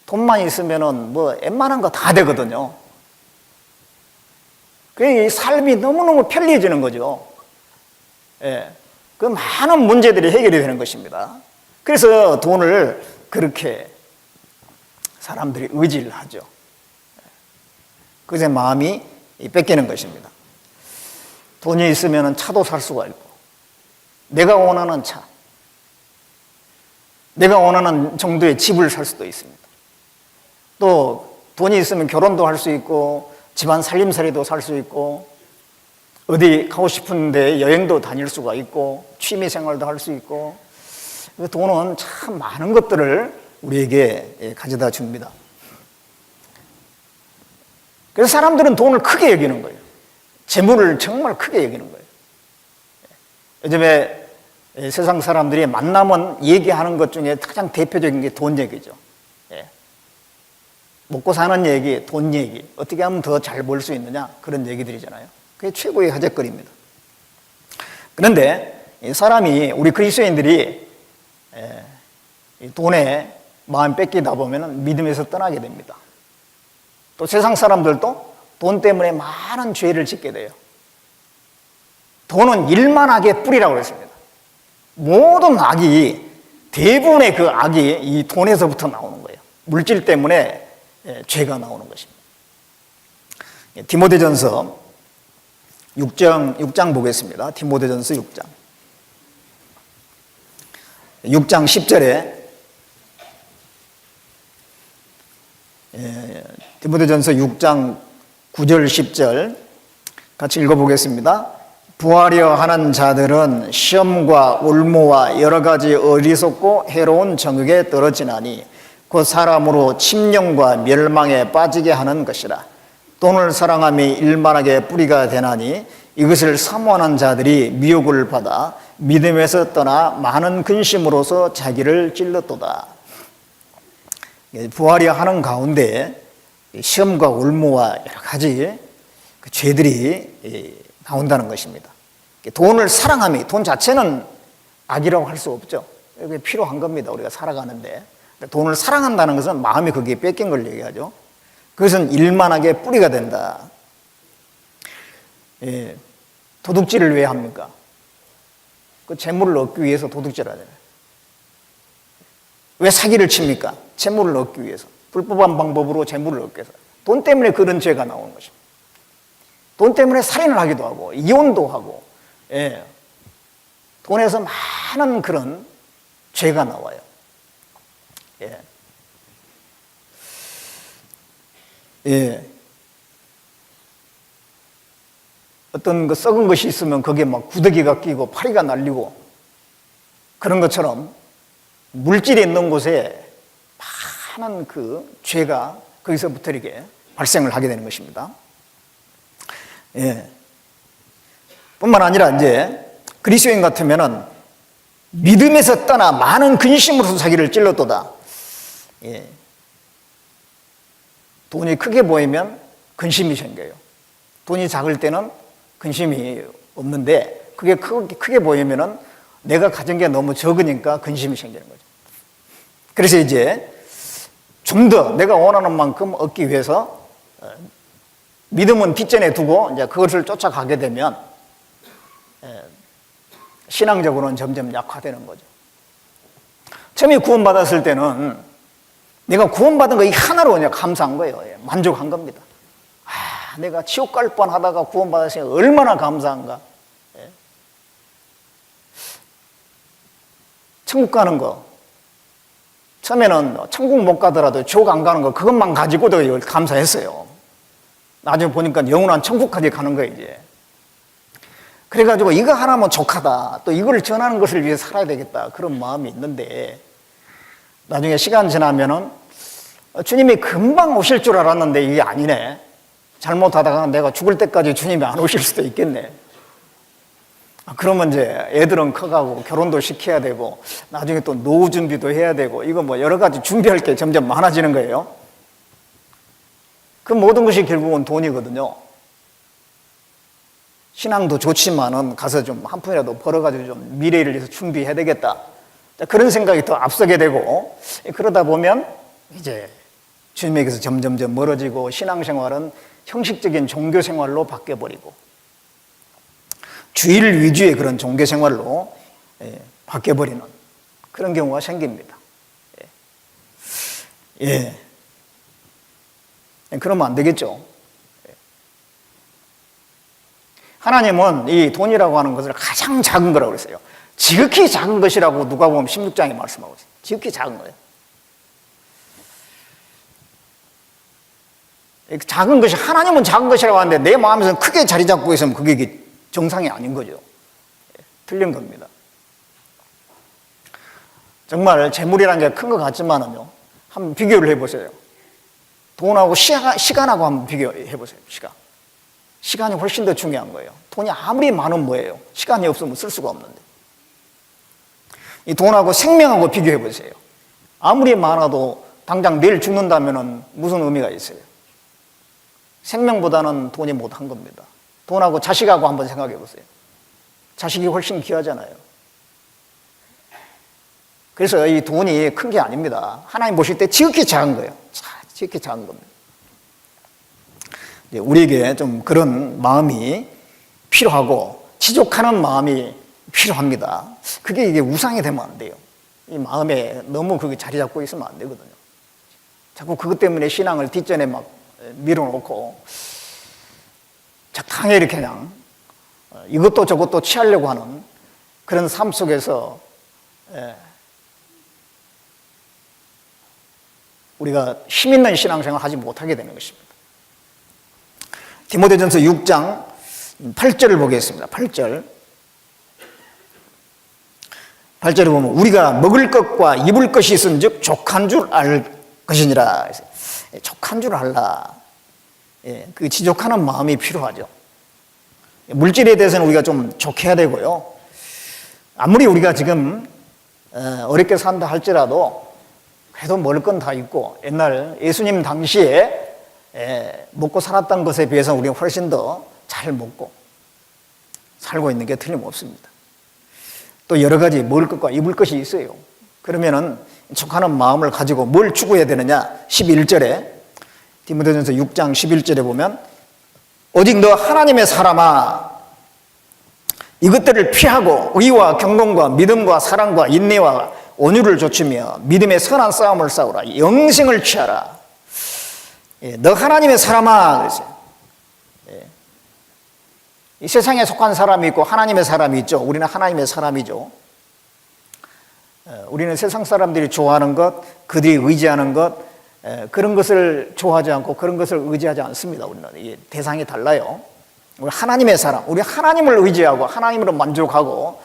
돈만 있으면은 뭐 웬만한 거 다 되거든요. 그 삶이 너무너무 편리해지는 거죠. 예. 그 많은 문제들이 해결이 되는 것입니다. 그래서 돈을 그렇게 사람들이 의지를 하죠. 그것의 마음이 뺏기는 것입니다. 돈이 있으면 차도 살 수가 있고, 내가 원하는 차, 내가 원하는 정도의 집을 살 수도 있습니다. 또 돈이 있으면 결혼도 할 수 있고, 집안 살림살이도 살 수 있고, 어디 가고 싶은데 여행도 다닐 수가 있고, 취미생활도 할 수 있고, 돈은 참 많은 것들을 우리에게 가져다 줍니다. 그래서 사람들은 돈을 크게 여기는 거예요. 재물을 정말 크게 여기는 거예요. 요즘에 세상 사람들이 만나면 얘기하는 것 중에 가장 대표적인 게 돈 얘기죠. 먹고 사는 얘기, 돈 얘기, 어떻게 하면 더 잘 벌 수 있느냐, 그런 얘기들이잖아요. 그게 최고의 화제거리입니다. 그런데 이 사람이, 우리 그리스도인들이 돈에 마음 뺏기다 보면 믿음에서 떠나게 됩니다. 또 세상 사람들도 돈 때문에 많은 죄를 짓게 돼요. 돈은 일만악의 뿌리라고 했습니다. 모든 악이, 대부분의 그 악이 이 돈에서부터 나오는 거예요. 물질 때문에 죄가 나오는 것입니다. 디모데전서 6장 보겠습니다. 디모데전서 6장 10절에 디모데전서 6장 9절 10절 같이 읽어보겠습니다. 부하려 하는 자들은 시험과 올무와 여러 가지 어리석고 해로운 정욕에 떨어지나니 그 사람으로 침령과 멸망에 빠지게 하는 것이라. 돈을 사랑함이 일만하게 뿌리가 되나니 이것을 사모하는 자들이 미혹을 받아 믿음에서 떠나 많은 근심으로서 자기를 찔렀도다. 부하려 하는 가운데 시험과 올무와 여러 가지 그 죄들이 나온다는 것입니다. 돈을 사랑함이, 돈 자체는 악이라고 할 수 없죠. 이게 필요한 겁니다. 우리가 살아가는데. 돈을 사랑한다는 것은 마음이 거기에 뺏긴 걸 얘기하죠. 그것은 일만하게 뿌리가 된다. 도둑질을 왜 합니까? 그 재물을 얻기 위해서 도둑질 하잖아요. 왜 사기를 칩니까? 재물을 얻기 위해서. 불법한 방법으로 재물을 얻기 위해서. 돈 때문에 그런 죄가 나오는 것입니다. 돈 때문에 살인을 하기도 하고, 이혼도 하고, 돈에서 많은 그런 죄가 나와요. 어떤 그 썩은 것이 있으면 거기에 막 구더기가 끼고 파리가 날리고 그런 것처럼 물질이 있는 곳에 많은 그 죄가 거기서부터 이렇게 발생을 하게 되는 것입니다. 뿐만 아니라 이제 그리스도인 같으면은 믿음에서 떠나 많은 근심으로서 자기를 찔렀도다. 돈이 크게 보이면 근심이 생겨요. 돈이 작을 때는 근심이 없는데 그게 크게 보이면은 내가 가진 게 너무 적으니까 근심이 생기는 거죠. 그래서 이제 좀 더 내가 원하는 만큼 얻기 위해서 믿음은 뒷전에 두고 이제 그것을 쫓아가게 되면 신앙적으로는 점점 약화되는 거죠. 처음에 구원받았을 때는 내가 구원받은 거 이 하나로 그냥 감사한 거예요. 만족한 겁니다. 내가 지옥 갈 뻔하다가 구원받았으니 얼마나 감사한가. 천국 가는 거, 처음에는 천국 못 가더라도 지옥 안 가는 거 그것만 가지고도 감사했어요. 나중에 보니까 영원한 천국까지 가는 거예요, 이제. 그래가지고 이거 하나면 족하다. 또 이걸 전하는 것을 위해 살아야 되겠다. 그런 마음이 있는데 나중에 시간 지나면은 주님이 금방 오실 줄 알았는데 이게 아니네. 잘못하다가 내가 죽을 때까지 주님이 안 오실 수도 있겠네. 그러면 이제 애들은 커가고 결혼도 시켜야 되고 나중에 또 노후 준비도 해야 되고 이거 뭐 여러 가지 준비할 게 점점 많아지는 거예요. 그 모든 것이 결국은 돈이거든요. 신앙도 좋지만은 가서 좀 한 푼이라도 벌어가지고 좀 미래를 위해서 준비해야 되겠다. 그런 생각이 더 앞서게 되고 그러다 보면 이제 주님에게서 점점점 멀어지고 신앙생활은 형식적인 종교생활로 바뀌어버리고 주일 위주의 그런 종교생활로 바뀌어버리는 그런 경우가 생깁니다. 예. 그러면 안 되겠죠. 하나님은 이 돈이라고 하는 것을 가장 작은 거라고 그랬어요. 지극히 작은 것이라고 누가 보면 16장에 말씀하고 있어요. 지극히 작은 거예요. 작은 것이, 하나님은 작은 것이라고 하는데 내 마음에서는 크게 자리 잡고 있으면 그게 정상이 아닌 거죠. 틀린 겁니다. 정말 재물이라는 게 큰 것 같지만은요, 한번 비교를 해보세요. 돈하고 시간하고 한번 비교해보세요. 시간이 훨씬 더 중요한 거예요. 돈이 아무리 많으면 뭐예요? 시간이 없으면 쓸 수가 없는데. 이 돈하고 생명하고 비교해보세요. 아무리 많아도 당장 내일 죽는다면 무슨 의미가 있어요? 생명보다는 돈이 못한 겁니다. 돈하고 자식하고 한번 생각해 보세요. 자식이 훨씬 귀하잖아요. 그래서 이 돈이 큰 게 아닙니다. 하나님 보실 때 지극히 작은 거예요. 지극히 작은 겁니다. 우리에게 좀 그런 마음이 필요하고 지족하는 마음이 필요합니다. 그게 이게 우상이 되면 안 돼요. 이 마음에 너무 그게 자리 잡고 있으면 안 되거든요. 자꾸 그것 때문에 신앙을 뒷전에 막 밀어놓고 적당히 이렇게 그냥 이것도 저것도 취하려고 하는 그런 삶 속에서 우리가 힘 있는 신앙생활을 하지 못하게 되는 것입니다. 디모데전서 6장 8절을 보겠습니다. 8절에 보면 우리가 먹을 것과 입을 것이 있은즉 족한 줄 알 것이니라. 족한 줄 알라. 그 지족하는 마음이 필요하죠. 물질에 대해서는 우리가 좀 족해야 되고요. 아무리 우리가 지금 어렵게 산다 할지라도 그래도 먹을 건 다 있고 옛날 예수님 당시에 먹고 살았던 것에 비해서 우리가 훨씬 더 잘 먹고 살고 있는 게 틀림없습니다. 또 여러 가지 먹을 것과 입을 것이 있어요. 그러면은 족하는 마음을 가지고 뭘 추구해야 되느냐? 11절에 디모데전서 6장 11절에 보면 오직 너 하나님의 사람아 이것들을 피하고 의와 경건과 믿음과 사랑과 인내와 온유를 좇으며 믿음의 선한 싸움을 싸우라. 영생을 취하라. 너 하나님의 사람아 그랬어요. 이 세상에 속한 사람이 있고 하나님의 사람이 있죠. 우리는 하나님의 사람이죠. 우리는 세상 사람들이 좋아하는 것, 그들이 의지하는 것, 그런 것을 좋아하지 않고 그런 것을 의지하지 않습니다. 우리는 이 대상이 달라요. 우리 하나님의 사람, 우리 하나님을 의지하고 하나님으로 만족하고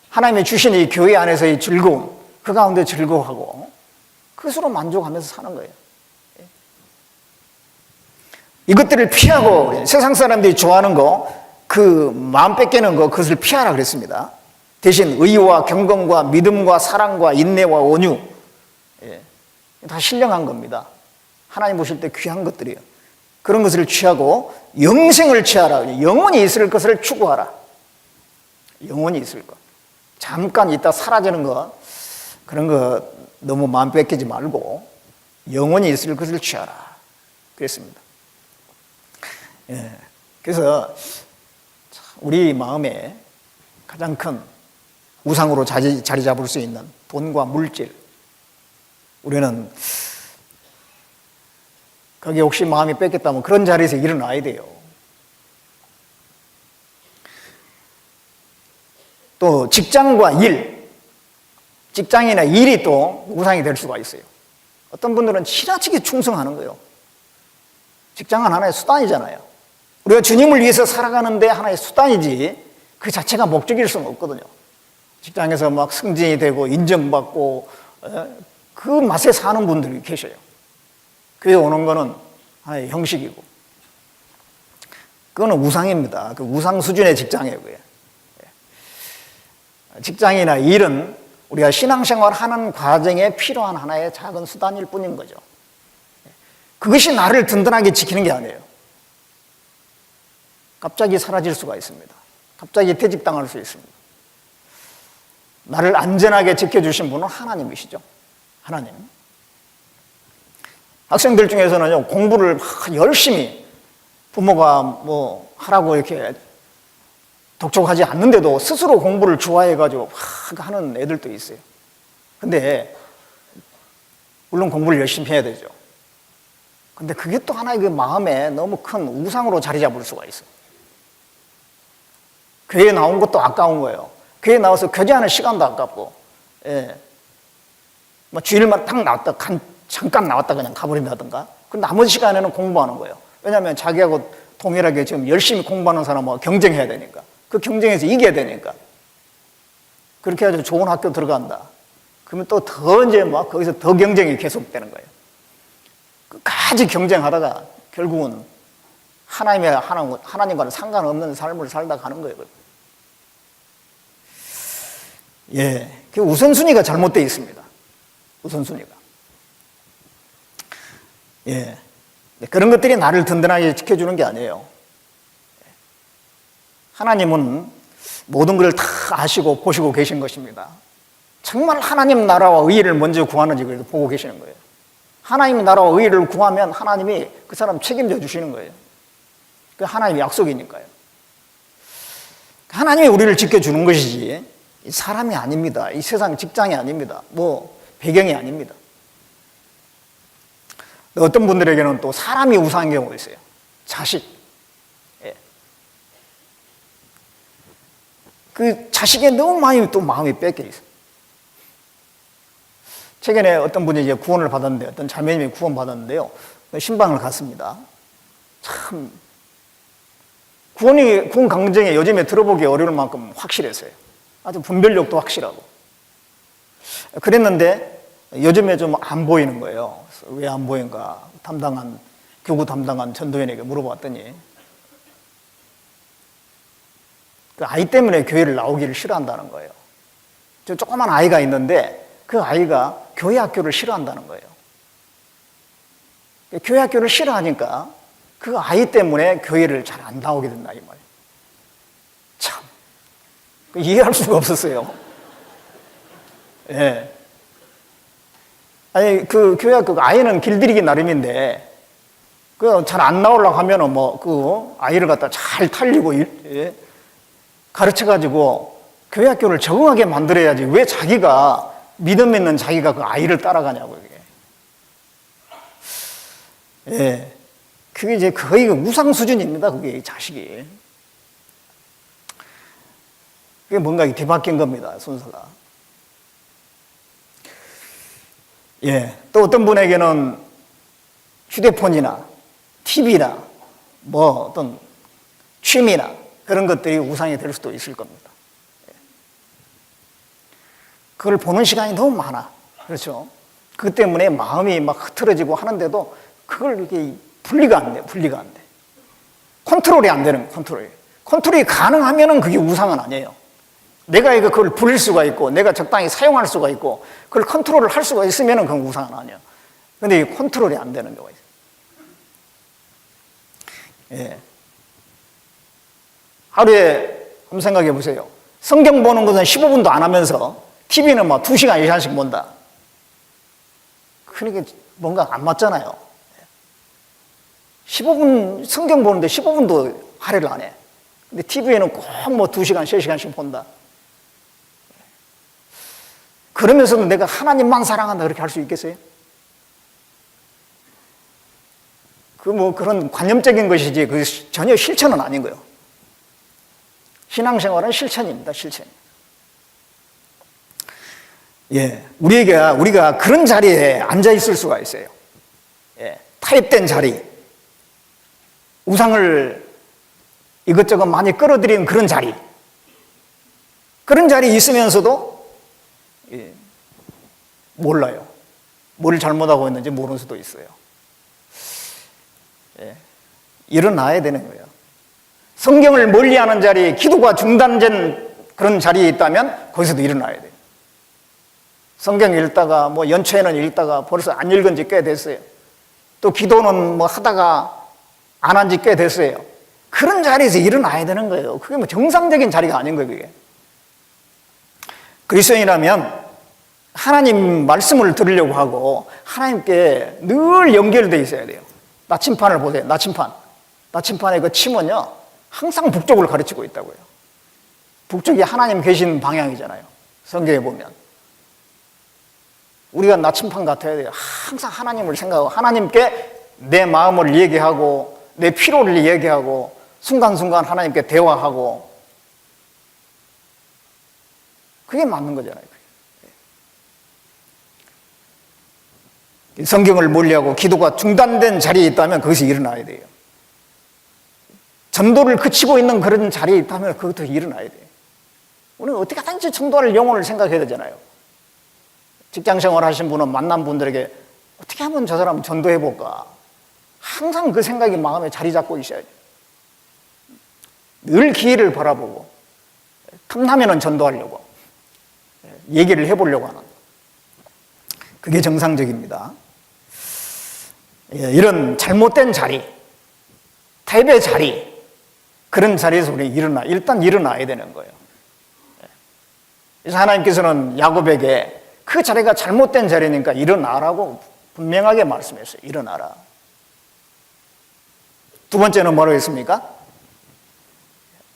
하나님이 주신 이 교회 안에서의 즐거움, 그 가운데 즐거워하고 그것으로 만족하면서 사는 거예요. 이것들을 피하고 세상 사람들이 좋아하는 거, 그 마음 뺏기는 거, 그것을 피하라 그랬습니다. 대신 의와 경건과 믿음과 사랑과 인내와 온유, 다 신령한 겁니다. 하나님 보실 때 귀한 것들이에요. 그런 것을 취하고 영생을 취하라. 영원히 있을 것을 추구하라. 영원히 있을 것. 잠깐 있다 사라지는 것, 그런 거 너무 마음 뺏기지 말고 영원히 있을 것을 취하라. 그랬습니다. 예. 그래서 우리 마음에 가장 큰 우상으로 자리 잡을 수 있는 돈과 물질, 우리는 거기에 혹시 마음이 뺏겼다면 그런 자리에서 일어나야 돼요. 또 직장과 일, 직장이나 일이 또 우상이 될 수가 있어요. 어떤 분들은 지나치게 충성하는 거예요. 직장은 하나의 수단이잖아요. 우리가 주님을 위해서 살아가는데 하나의 수단이지 그 자체가 목적일 수는 없거든요. 직장에서 막 승진이 되고 인정받고 그 맛에 사는 분들이 계셔요. 교회 오는 거는 하나의 형식이고, 그거는 우상입니다. 그 우상 수준의 직장이에요. 그게. 직장이나 일은 우리가 신앙생활 하는 과정에 필요한 하나의 작은 수단일 뿐인 거죠. 그것이 나를 든든하게 지키는 게 아니에요. 갑자기 사라질 수가 있습니다. 갑자기 퇴직당할 수 있습니다. 나를 안전하게 지켜주신 분은 하나님이시죠. 하나님. 학생들 중에서는요, 공부를 열심히 부모가 뭐 하라고 이렇게 독촉하지 않는데도 스스로 공부를 좋아해가지고 막 하는 애들도 있어요. 근데 물론 공부를 열심히 해야 되죠. 근데 그게 또 하나의 그 마음에 너무 큰 우상으로 자리 잡을 수가 있어요. 교회에 나온 것도 아까운 거예요. 교회에 나와서 교제하는 시간도 아깝고, 예. 뭐 주일만 딱 나왔다, 잠깐 나왔다 그냥 가버린다든가. 그 나머지 시간에는 공부하는 거예요. 왜냐하면 자기하고 동일하게 지금 열심히 공부하는 사람하고 경쟁해야 되니까. 그 경쟁에서 이겨야 되니까. 그렇게 해서 좋은 학교 들어간다. 그러면 또 더 이제 막 거기서 더 경쟁이 계속되는 거예요. 끝까지 경쟁하다가 결국은 하나님과는 상관없는 삶을 살다 가는 거예요. 예. 그 우선순위가 잘못되어 있습니다. 우선순위가. 예. 그런 것들이 나를 든든하게 지켜주는 게 아니에요. 하나님은 모든 것을 다 아시고 보시고 계신 것입니다. 정말 하나님 나라와 의의를 먼저 구하는지 그래도 보고 계시는 거예요. 하나님 나라와 의의를 구하면 하나님이 그 사람 책임져 주시는 거예요. 그 하나님의 약속이니까요. 하나님이 우리를 지켜주는 것이지 사람이 아닙니다. 이 세상 직장이 아닙니다. 뭐 배경이 아닙니다. 어떤 분들에게는 또 사람이 우상인 경우가 있어요. 자식. 그 자식에 너무 많이 또 마음이 뺏겨 있어요. 최근에 어떤 분이 이제 구원을 받았는데, 어떤 자매님이 구원 받았는데요. 신방을 갔습니다. 참, 구원 강정에 요즘에 들어보기 어려울 만큼 확실했어요. 아주 분별력도 확실하고. 그랬는데 요즘에 좀 안 보이는 거예요. 왜 안 보인가? 교구 담당한 전도연에게 물어봤더니 그 아이 때문에 교회를 나오기를 싫어한다는 거예요. 저 조그만 아이가 있는데 그 아이가 교회 학교를 싫어한다는 거예요. 교회 학교를 싫어하니까 그 아이 때문에 교회를 잘 안 나오게 된다 이 말이에요. 참 이해할 수가 없었어요. 예. 아니 그 교회 학교 아이는 길들이기 나름인데 그 잘 안 나오려고 하면은 뭐 그 아이를 갖다 잘 살리고 가르쳐가지고 교회 학교를 적응하게 만들어야지 왜 자기가 믿음 있는 자기가 그 아이를 따라가냐고 이게. 예, 그게 이제 거의 우상 수준입니다. 그게 자식이. 그게 뭔가 뒤바뀐 겁니다. 순서가. 예, 또 어떤 분에게는 휴대폰이나 TV나 뭐 어떤 취미나 그런 것들이 우상이 될 수도 있을 겁니다. 그걸 보는 시간이 너무 많아. 그렇죠? 그 때문에 마음이 막 흐트러지고 하는데도 그걸 이렇게 분리가 안 돼. 컨트롤이 안 되는 거예요. 컨트롤이 가능하면은 그게 우상은 아니에요. 내가 그걸 부릴 수가 있고, 내가 적당히 사용할 수가 있고, 그걸 컨트롤을 할 수가 있으면은 그건 우상은 아니에요. 근데 이 컨트롤이 안 되는 경우가 있어요. 예. 하루에 한번 생각해 보세요. 성경 보는 것은 15분도 안 하면서 TV는 막 2시간 이상씩 본다. 그러니까 뭔가 안 맞잖아요. 15분 성경 보는데 15분도 할애를 안 해. 근데 TV에는 꼭 뭐 2시간, 3시간씩 본다. 그러면서도 내가 하나님만 사랑한다 그렇게 할 수 있겠어요? 그런 관념적인 것이지 그 전혀 실천은 아닌 거예요. 신앙생활은 실천입니다. 실천. 예, 우리가 그런 자리에 앉아 있을 수가 있어요. 예, 타협된 자리, 우상을 이것저것 많이 끌어들이는 그런 자리, 그런 자리에 있으면서도 예, 몰라요. 뭘 잘못하고 있는지 모르는 수도 있어요. 예, 일어나야 되는 거예요. 성경을 멀리하는 자리, 기도가 중단된 그런 자리에 있다면 거기서도 일어나야 돼요. 성경 읽다가 뭐 연초에는 읽다가 벌써 안 읽은 지 꽤 됐어요. 또 기도는 뭐 하다가 안 한 지 꽤 됐어요. 그런 자리에서 일어나야 되는 거예요. 그게 뭐 정상적인 자리가 아닌 거예요, 그게. 그리스도인이라면 하나님 말씀을 들으려고 하고 하나님께 늘 연결되어 있어야 돼요. 나침판을 보세요. 나침판의 그 침은요, 항상 북쪽을 가르치고 있다고요. 북쪽이 하나님 계신 방향이잖아요. 성경에 보면. 우리가 나침판 같아야 돼요. 항상 하나님을 생각하고 하나님께 내 마음을 얘기하고 내 피로를 얘기하고 순간순간 하나님께 대화하고 그게 맞는 거잖아요. 성경을 멀리하고 기도가 중단된 자리에 있다면 거기서 일어나야 돼요. 전도를 그치고 있는 그런 자리에 있다면 거기서 일어나야 돼요. 우리는 어떻게 하든지 전도할 영혼을 생각해야 되잖아요. 직장생활 하신 분은 만난 분들에게 어떻게 하면 저 사람 전도해볼까? 항상 그 생각이 마음에 자리 잡고 있어야죠. 늘 기회를 바라보고 틈나면은 전도하려고 얘기를 해보려고 하는 그게 정상적입니다. 이런 잘못된 자리, 타협의 자리, 그런 자리에서 우리 일단 일어나야 되는 거예요. 그래서 하나님께서는 야곱에게 그 자리가 잘못된 자리니까 일어나라고 분명하게 말씀했어요. 일어나라. 두 번째는 뭐라고 했습니까?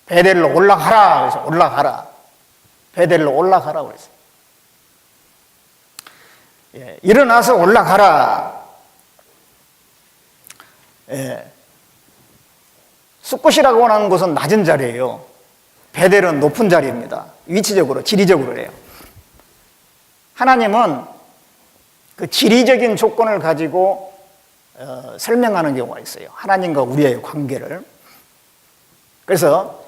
베델로 올라가라. 그래서 올라가라. 베델로 올라가라 그랬어요. 예, 일어나서 올라가라. 예. 숫곳이라고 하는 곳은 낮은 자리예요. 베델은 높은 자리입니다. 위치적으로, 지리적으로래요. 하나님은 그 지리적인 조건을 가지고 설명하는 경우가 있어요. 하나님과 우리의 관계를. 그래서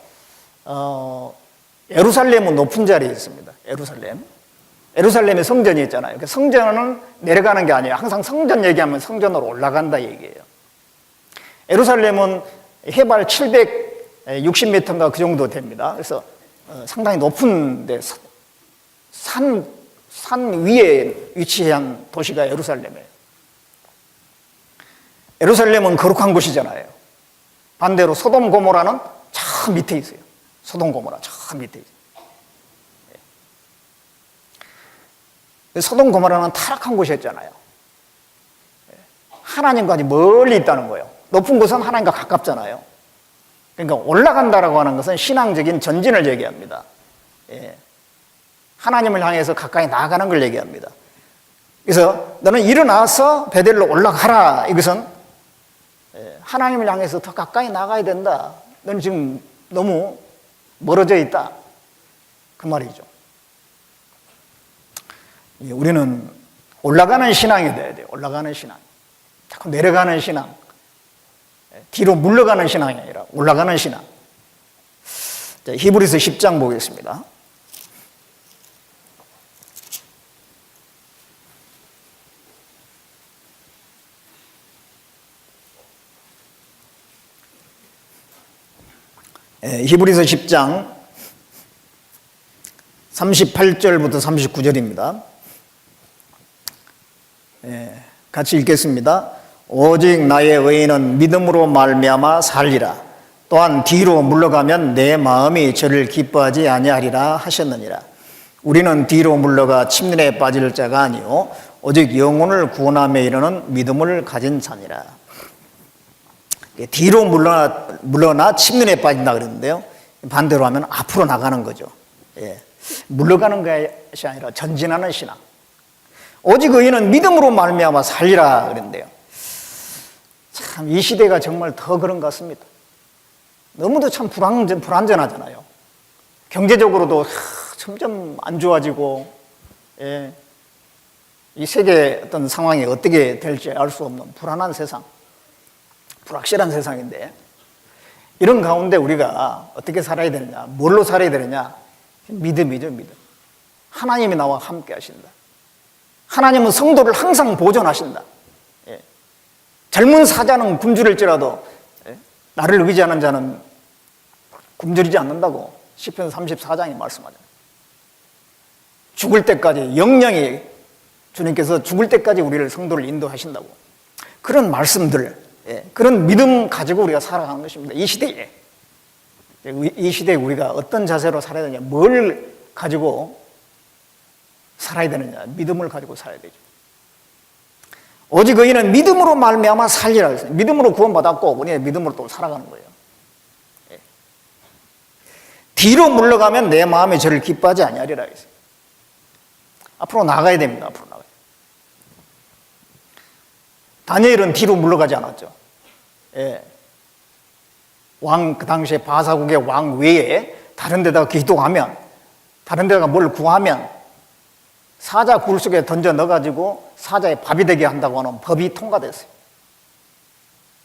예루살렘은 높은 자리에 있습니다. 예루살렘에 성전이 있잖아요. 성전은 내려가는 게 아니에요. 항상 성전 얘기하면 성전으로 올라간다 얘기예요. 예루살렘은 해발 760m인가 그 정도 됩니다. 그래서 상당히 높은 데 산 위에 위치한 도시가 예루살렘이에요. 예루살렘은 거룩한 곳이잖아요. 반대로 소돔 고모라는 저 밑에 있어요. 소돔 고모라 저 밑에 있어요. 소돔 고모라는 타락한 곳이었잖아요. 하나님과 아주 멀리 있다는 거예요. 높은 곳은 하나님과 가깝잖아요. 그러니까 올라간다라고 하는 것은 신앙적인 전진을 얘기합니다. 하나님을 향해서 가까이 나아가는 걸 얘기합니다. 그래서 너는 일어나서 베델로 올라가라. 이것은 하나님을 향해서 더 가까이 나가야 된다. 너는 지금 너무 멀어져 있다. 그 말이죠. 우리는 올라가는 신앙이 돼야 돼요. 올라가는 신앙. 자꾸 내려가는 신앙. 뒤로 물러가는 신앙이 아니라 올라가는 신앙. 자, 히브리서 10장 보겠습니다. 히브리서 10장 38절부터 39절입니다. 같이 읽겠습니다. 오직 나의 의인은 믿음으로 말미암아 살리라. 또한 뒤로 물러가면 내 마음이 저를 기뻐하지 아니하리라 하셨느니라. 우리는 뒤로 물러가 침륜에 빠질 자가 아니요 오직 영혼을 구원함에 이르는 믿음을 가진 자니라. 뒤로 물러나 침륜에 빠진다 그랬는데요. 반대로 하면 앞으로 나가는 거죠. 예. 물러가는 것이 아니라 전진하는 신앙. 오직 의인은 믿음으로 말미암아 살리라 그랬는데요. 참 이 시대가 정말 더 그런 것 같습니다. 너무도 참 불안전하잖아요. 경제적으로도 점점 안 좋아지고, 예. 이 세계 어떤 상황이 어떻게 될지 알 수 없는 불안한 세상, 불확실한 세상인데, 이런 가운데 우리가 어떻게 살아야 되느냐, 뭘로 살아야 되느냐? 믿음이죠, 믿음. 하나님이 나와 함께 하신다. 하나님은 성도를 항상 보존하신다. 예. 젊은 사자는 굶주릴지라도 나를 의지하는 자는 굶주리지 않는다고 시편 34장이 말씀하잖아요. 죽을 때까지 영영이 주님께서 죽을 때까지 우리를 성도를 인도하신다고. 그런 말씀들, 그런 믿음 가지고 우리가 살아가는 것입니다. 이 시대에. 이 시대에 우리가 어떤 자세로 살아야 되냐, 뭘 가지고 살아야 되느냐, 믿음을 가지고 살아야 되죠. 오직 의인은 믿음으로 말미암아 살리라 했어요. 믿음으로 구원받았고 우리의 믿음으로 또 살아가는 거예요. 뒤로 물러가면 내 마음이 저를 기뻐하지 아니하리라 했어요. 앞으로 나가야 됩니다. 앞으로 나가야 돼요. 다니엘은 뒤로 물러가지 않았죠. 예. 왕, 그 당시에 바사국의 왕 외에 다른 데다가 기도하면, 다른 데다가 뭘 구하면 사자 굴 속에 던져 넣어가지고 사자의 밥이 되게 한다고 하는 법이 통과됐어요.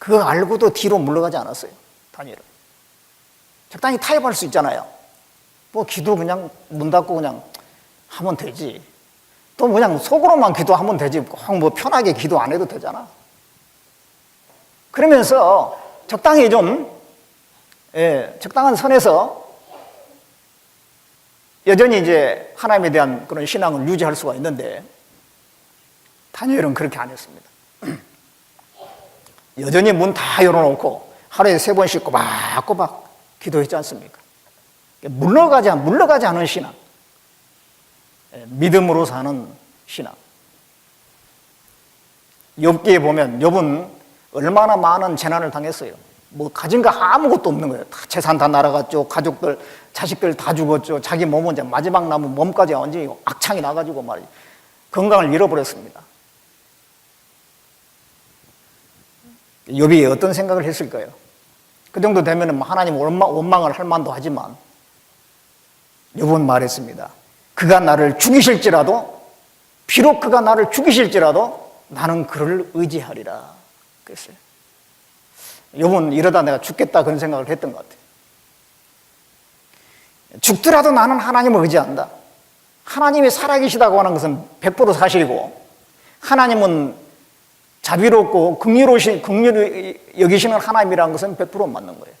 그거 알고도 뒤로 물러가지 않았어요. 다니엘은. 적당히 타협할 수 있잖아요. 뭐 기도 그냥 문 닫고 그냥 하면 되지. 또 그냥 속으로만 기도하면 되지. 꼭 뭐 편하게 기도 안 해도 되잖아. 그러면서 적당히 좀, 적당한 선에서 여전히 이제 하나님에 대한 그런 신앙을 유지할 수가 있는데, 다니엘은 그렇게 안 했습니다. 여전히 문 다 열어놓고 하루에 3번씩 꼬박꼬박 기도했지 않습니까? 물러가지 않은 신앙. 믿음으로 사는 신앙. 욥기에 보면 욥은 얼마나 많은 재난을 당했어요. 뭐 가진 거 아무것도 없는 거예요. 다 재산 다 날아갔죠. 가족들, 자식들 다 죽었죠. 자기 몸은 이제 마지막 남은 몸까지 완전히 악창이 나가지고 말이죠. 건강을 잃어버렸습니다. 욥이 어떤 생각을 했을까요? 그 정도 되면 하나님 원망을 할 만도 하지만 욥은 말했습니다. 그가 나를 죽이실지라도, 비록 그가 나를 죽이실지라도 나는 그를 의지하리라 그랬어요. 욥은 이러다 내가 죽겠다 그런 생각을 했던 것 같아요. 죽더라도 나는 하나님을 의지한다. 하나님이 살아계시다고 하는 것은 100% 사실이고, 하나님은 자비롭고 긍휼히 여기시는 하나님이라는 것은 100% 맞는 거예요.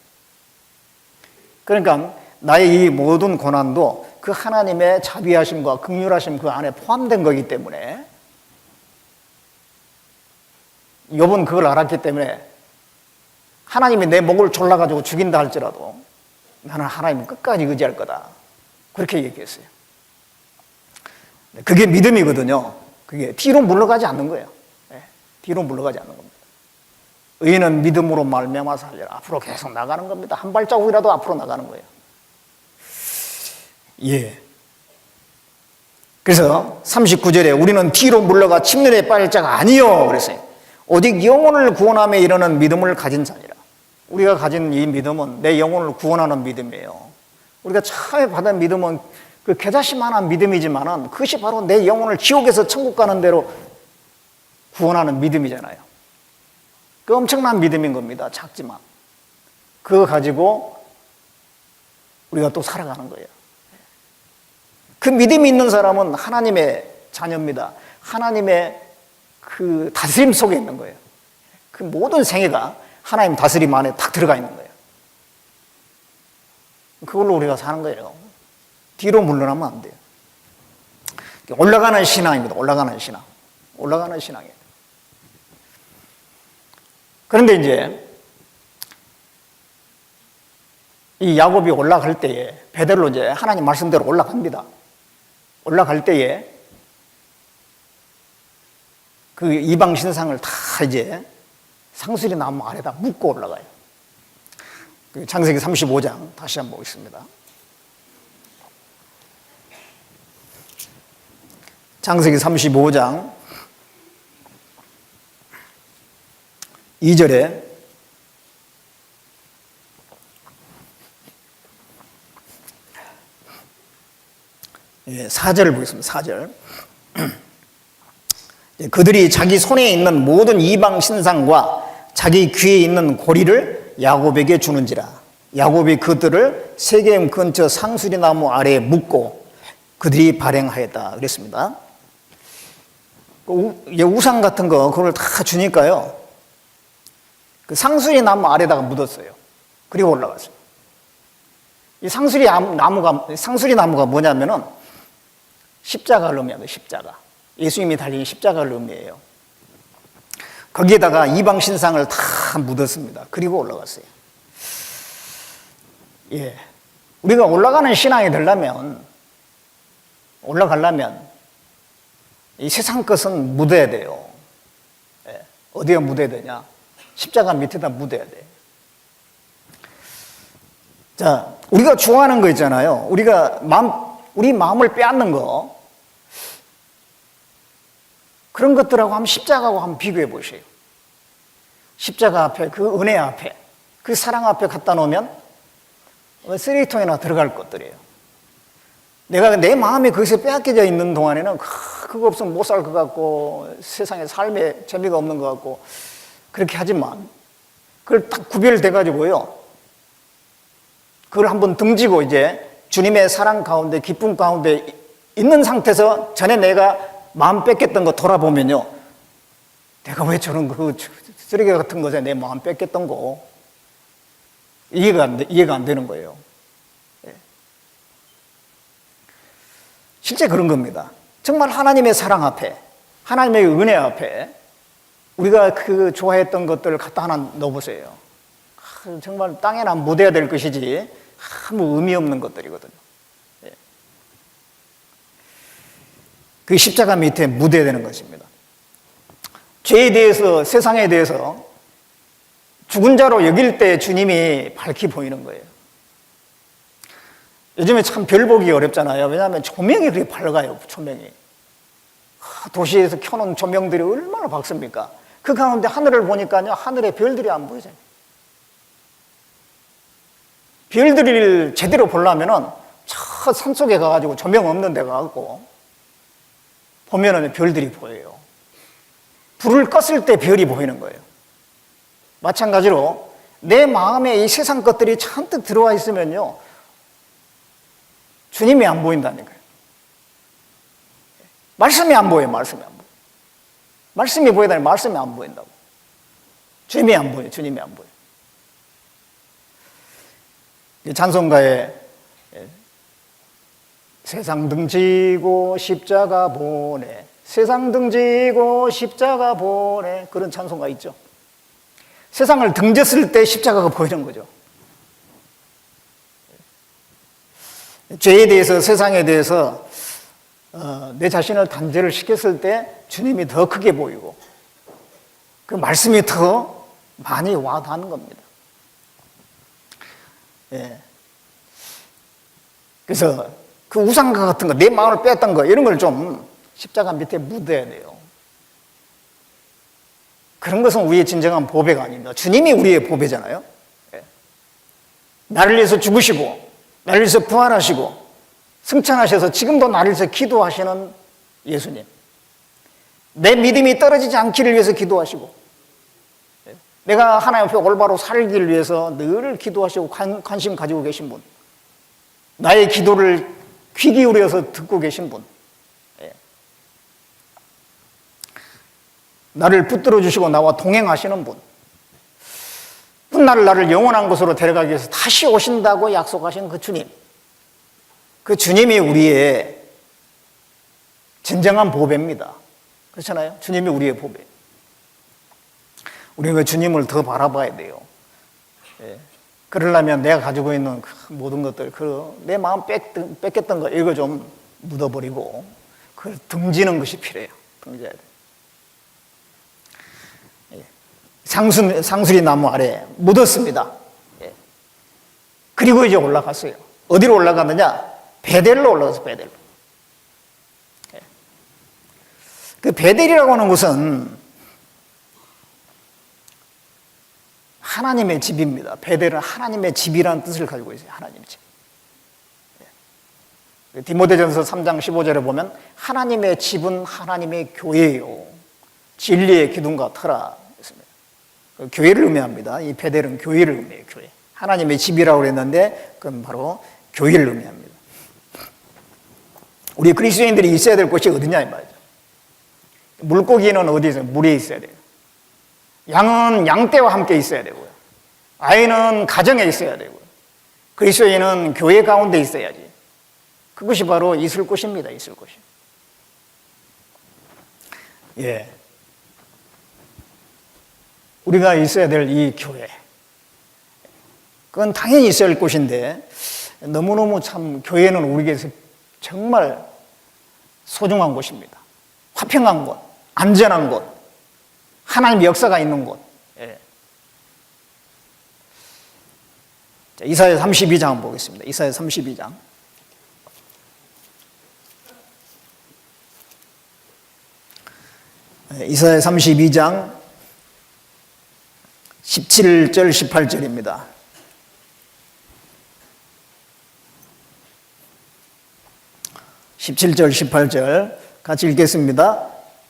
그러니까 나의 이 모든 고난도 그 하나님의 자비하심과 긍휼하심 그 안에 포함된 거기 때문에, 욥은 그걸 알았기 때문에 하나님이 내 목을 졸라가지고 죽인다 할지라도 나는 하나님을 끝까지 의지할 거다. 그렇게 얘기했어요. 그게 믿음이거든요. 그게 뒤로 물러가지 않는 거예요. 뒤로 물러가지 않는 겁니다. 의인은 믿음으로 말미암아 살리라. 앞으로 계속 나가는 겁니다. 한 발자국이라도 앞으로 나가는 거예요. 예. 그래서 39절에 우리는 뒤로 물러가 침륜에 빠질 자가 아니요 그랬어요. 오직 영혼을 구원함에 이르는 믿음을 가진 자니라. 우리가 가진 이 믿음은 내 영혼을 구원하는 믿음이에요. 우리가 처음에 받은 믿음은 그 겨자씨만한 믿음이지만은 그것이 바로 내 영혼을 지옥에서 천국 가는 대로 구원하는 믿음이잖아요. 그 엄청난 믿음인 겁니다. 작지만 그거 가지고 우리가 또 살아가는 거예요. 그 믿음이 있는 사람은 하나님의 자녀입니다. 하나님의 그 다스림 속에 있는 거예요. 그 모든 생애가 하나님 다스림 안에 딱 들어가 있는 거예요. 그걸로 우리가 사는 거예요. 뒤로 물러나면 안 돼요. 올라가는 신앙입니다. 올라가는 신앙. 올라가는 신앙이에요. 그런데 이제 이 야곱이 올라갈 때에 베델로 이제 하나님 말씀대로 올라갑니다. 올라갈 때에 그 이방 신상을 다 이제 상수리 나무 아래다 묶고 올라가요. 그 창세기 35장 다시 한번 보겠습니다. 창세기 35장 2절에 예, 4절을 보겠습니다. 4절. 그들이 자기 손에 있는 모든 이방 신상과 자기 귀에 있는 고리를 야곱에게 주는지라. 야곱이 그들을 세겜 근처 상수리 나무 아래에 묶고 그들이 발행하였다 그랬습니다. 우상 같은 거 그걸 다 주니까요, 그 상수리 나무 아래다가 묻었어요. 그리고 올라갔어요. 이 상수리 나무가 뭐냐면은 십자가를 의미합니다. 십자가. 예수님이 달린 십자가를 의미해요. 거기에다가 이방 신상을 다 묻었습니다. 그리고 올라갔어요. 예. 우리가 올라가는 신앙이 되려면, 올라가려면 이 세상 것은 묻어야 돼요. 예. 어디에 묻어야 되냐? 십자가 밑에다 묻어야 돼. 자, 우리가 좋아하는 거 있잖아요. 우리 마음을 빼앗는 거, 그런 것들하고 한번 십자가하고 한번 비교해 보세요. 십자가 앞에, 그 은혜 앞에, 그 사랑 앞에 갖다 놓으면 쓰레기통에나 들어갈 것들이에요. 내가 내 마음이 거기서 빼앗겨져 있는 동안에는 그거 없으면 못 살 것 같고, 세상에 삶에 재미가 없는 것 같고, 그렇게 하지만 그걸 딱 구별돼 가지고요, 그걸 한번 등지고 이제 주님의 사랑 가운데, 기쁨 가운데 있는 상태에서 전에 내가 마음 뺏겼던 거 돌아보면요, 내가 왜 저런 그 쓰레기 같은 거에 내 마음 뺏겼던 거 이해가 안 되는 거예요. 예. 실제 그런 겁니다. 정말 하나님의 사랑 앞에, 하나님의 은혜 앞에 우리가 그 좋아했던 것들을 갖다 하나 넣어보세요. 정말 땅에나 묻어야 될 것이지 아무 의미 없는 것들이거든요. 예. 그 십자가 밑에 묻어야 되는 것입니다. 죄에 대해서, 세상에 대해서 죽은 자로 여길 때 주님이 밝히 보이는 거예요. 요즘에 참 별 보기 어렵잖아요. 왜냐하면 조명이 그렇게 밝아요. 조명이. 도시에서 켜놓은 조명들이 얼마나 밝습니까? 그 가운데 하늘을 보니까요, 하늘에 별들이 안 보이잖아요. 별들을 제대로 보려면은 저 산속에 가가지고 조명 없는 데 가고 보면은 별들이 보여요. 불을 껐을 때 별이 보이는 거예요. 마찬가지로 내 마음에 이 세상 것들이 잔뜩 들어와 있으면요, 주님이 안 보인다니까요. 말씀이 안 보여요. 말씀이 안 보여. 말씀이 보이다니 말씀이 안 보인다고. 주님이 안 보여요. 주님이 안 보여요. 찬송가에 세상 등지고 십자가 보내, 세상 등지고 십자가 보내, 그런 찬송가 있죠. 세상을 등졌을 때 십자가가 보이는 거죠. 죄에 대해서, 세상에 대해서 내 자신을 단죄를 시켰을 때 주님이 더 크게 보이고 그 말씀이 더 많이 와닿는 겁니다. 예. 그래서 그 우상과 같은 거, 내 마음을 뺐던 거, 이런 걸 좀 십자가 밑에 묻어야 돼요. 그런 것은 우리의 진정한 보배가 아닙니다. 주님이 우리의 보배잖아요. 예. 나를 위해서 죽으시고, 나를 위해서 부활하시고, 승천하셔서 지금도 나를 위해서 기도하시는 예수님. 내 믿음이 떨어지지 않기를 위해서 기도하시고, 예. 내가 하나님 앞에 올바로 살기를 위해서 늘 기도하시고 관심 가지고 계신 분, 나의 기도를 귀 기울여서 듣고 계신 분, 예. 나를 붙들어 주시고 나와 동행하시는 분, 훗날 나를 영원한 곳으로 데려가기 위해서 다시 오신다고 약속하신 그 주님, 그 주님이 우리의 진정한 보배입니다. 그렇잖아요? 주님이 우리의 보배. 우리가 주님을 더 바라봐야 돼요. 예. 그러려면 내가 가지고 있는 그 모든 것들, 내 마음 뺏겼던 거, 이거 좀 묻어버리고 그걸 등지는 것이 필요해요. 등져야 돼. 상수리 나무 아래 묻었습니다. 예. 그리고 이제 올라갔어요. 어디로 올라갔느냐? 베델로 올라가서 베델로. 예. 그 베델이라고 하는 곳은 하나님의 집입니다. 베델은 하나님의 집이라는 뜻을 가지고 있어요. 하나님의 집. 예. 디모데전서 3장 15절에 보면 하나님의 집은 하나님의 교회예요. 진리의 기둥과 터라 했습니다. 교회를 의미합니다. 이 베델은 교회를 의미해요. 교회. 하나님의 집이라고 그랬는데 그건 바로 교회를 의미합니다. 우리 그리스도인들이 있어야 될 곳이 어디냐 이 말이죠. 물고기는 어디 있어요? 물에 있어야 돼요. 양은 양떼와 함께 있어야 되고요. 아이는 가정에 있어야 되고요. 그리스도인은 교회 가운데 있어야지. 그것이 바로 있을 곳입니다. 있을 곳이. 예. 우리가 있어야 될 이 교회. 그건 당연히 있어야 할 곳인데 너무너무 참 교회는 우리에게서 정말 소중한 곳입니다. 화평한 곳, 안전한 곳, 하나님의 역사가 있는 곳. 예. 자, 이사야 32장 보겠습니다. 이사야 32장. 이사야 32장 17절 18절입니다. 17절 18절 같이 읽겠습니다.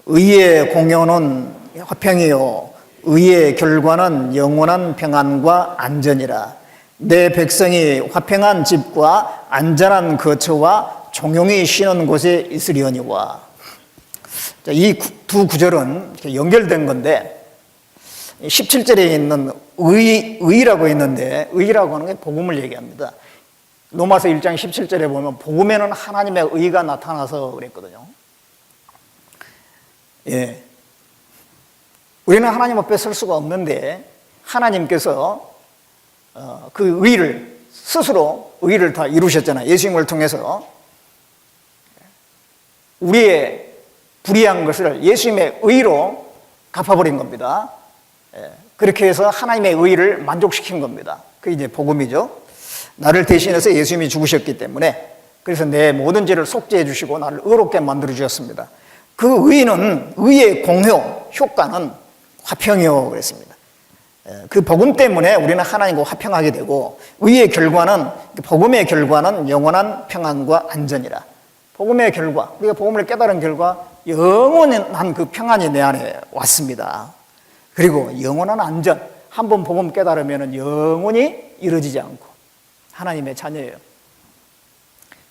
의의 공효는 화평이요 의의 결과는 영원한 평안과 안전이라. 내 백성이 화평한 집과 안전한 거처와 종용이 쉬는 곳에 있으려니와. 이 두 구절은 연결된 건데 17절에 있는 의라고 있는데 의라고 하는 게 복음을 얘기합니다. 로마서 1장 17절에 보면 복음에는 하나님의 의가 나타나서 그랬거든요. 예. 우리는 하나님 앞에 설 수가 없는데 하나님께서 그 의를 스스로 의를 다 이루셨잖아요. 예수님을 통해서 우리의 불의한 것을 예수님의 의로 갚아버린 겁니다. 그렇게 해서 하나님의 의를 만족시킨 겁니다. 그게 이제 복음이죠. 나를 대신해서 예수님이 죽으셨기 때문에 그래서 내 모든 죄를 속죄해 주시고 나를 의롭게 만들어 주셨습니다. 그 의는 의의 공효, 효과는 화평이요 그랬습니다. 그 복음 때문에 우리는 하나님과 화평하게 되고 의의 결과는 복음의 결과는 영원한 평안과 안전이라. 복음의 결과, 우리가 복음을 깨달은 결과 영원한 그 평안이 내 안에 왔습니다. 그리고 영원한 안전, 한번 복음 깨달으면 영원히 이루어지지 않고 하나님의 자녀예요.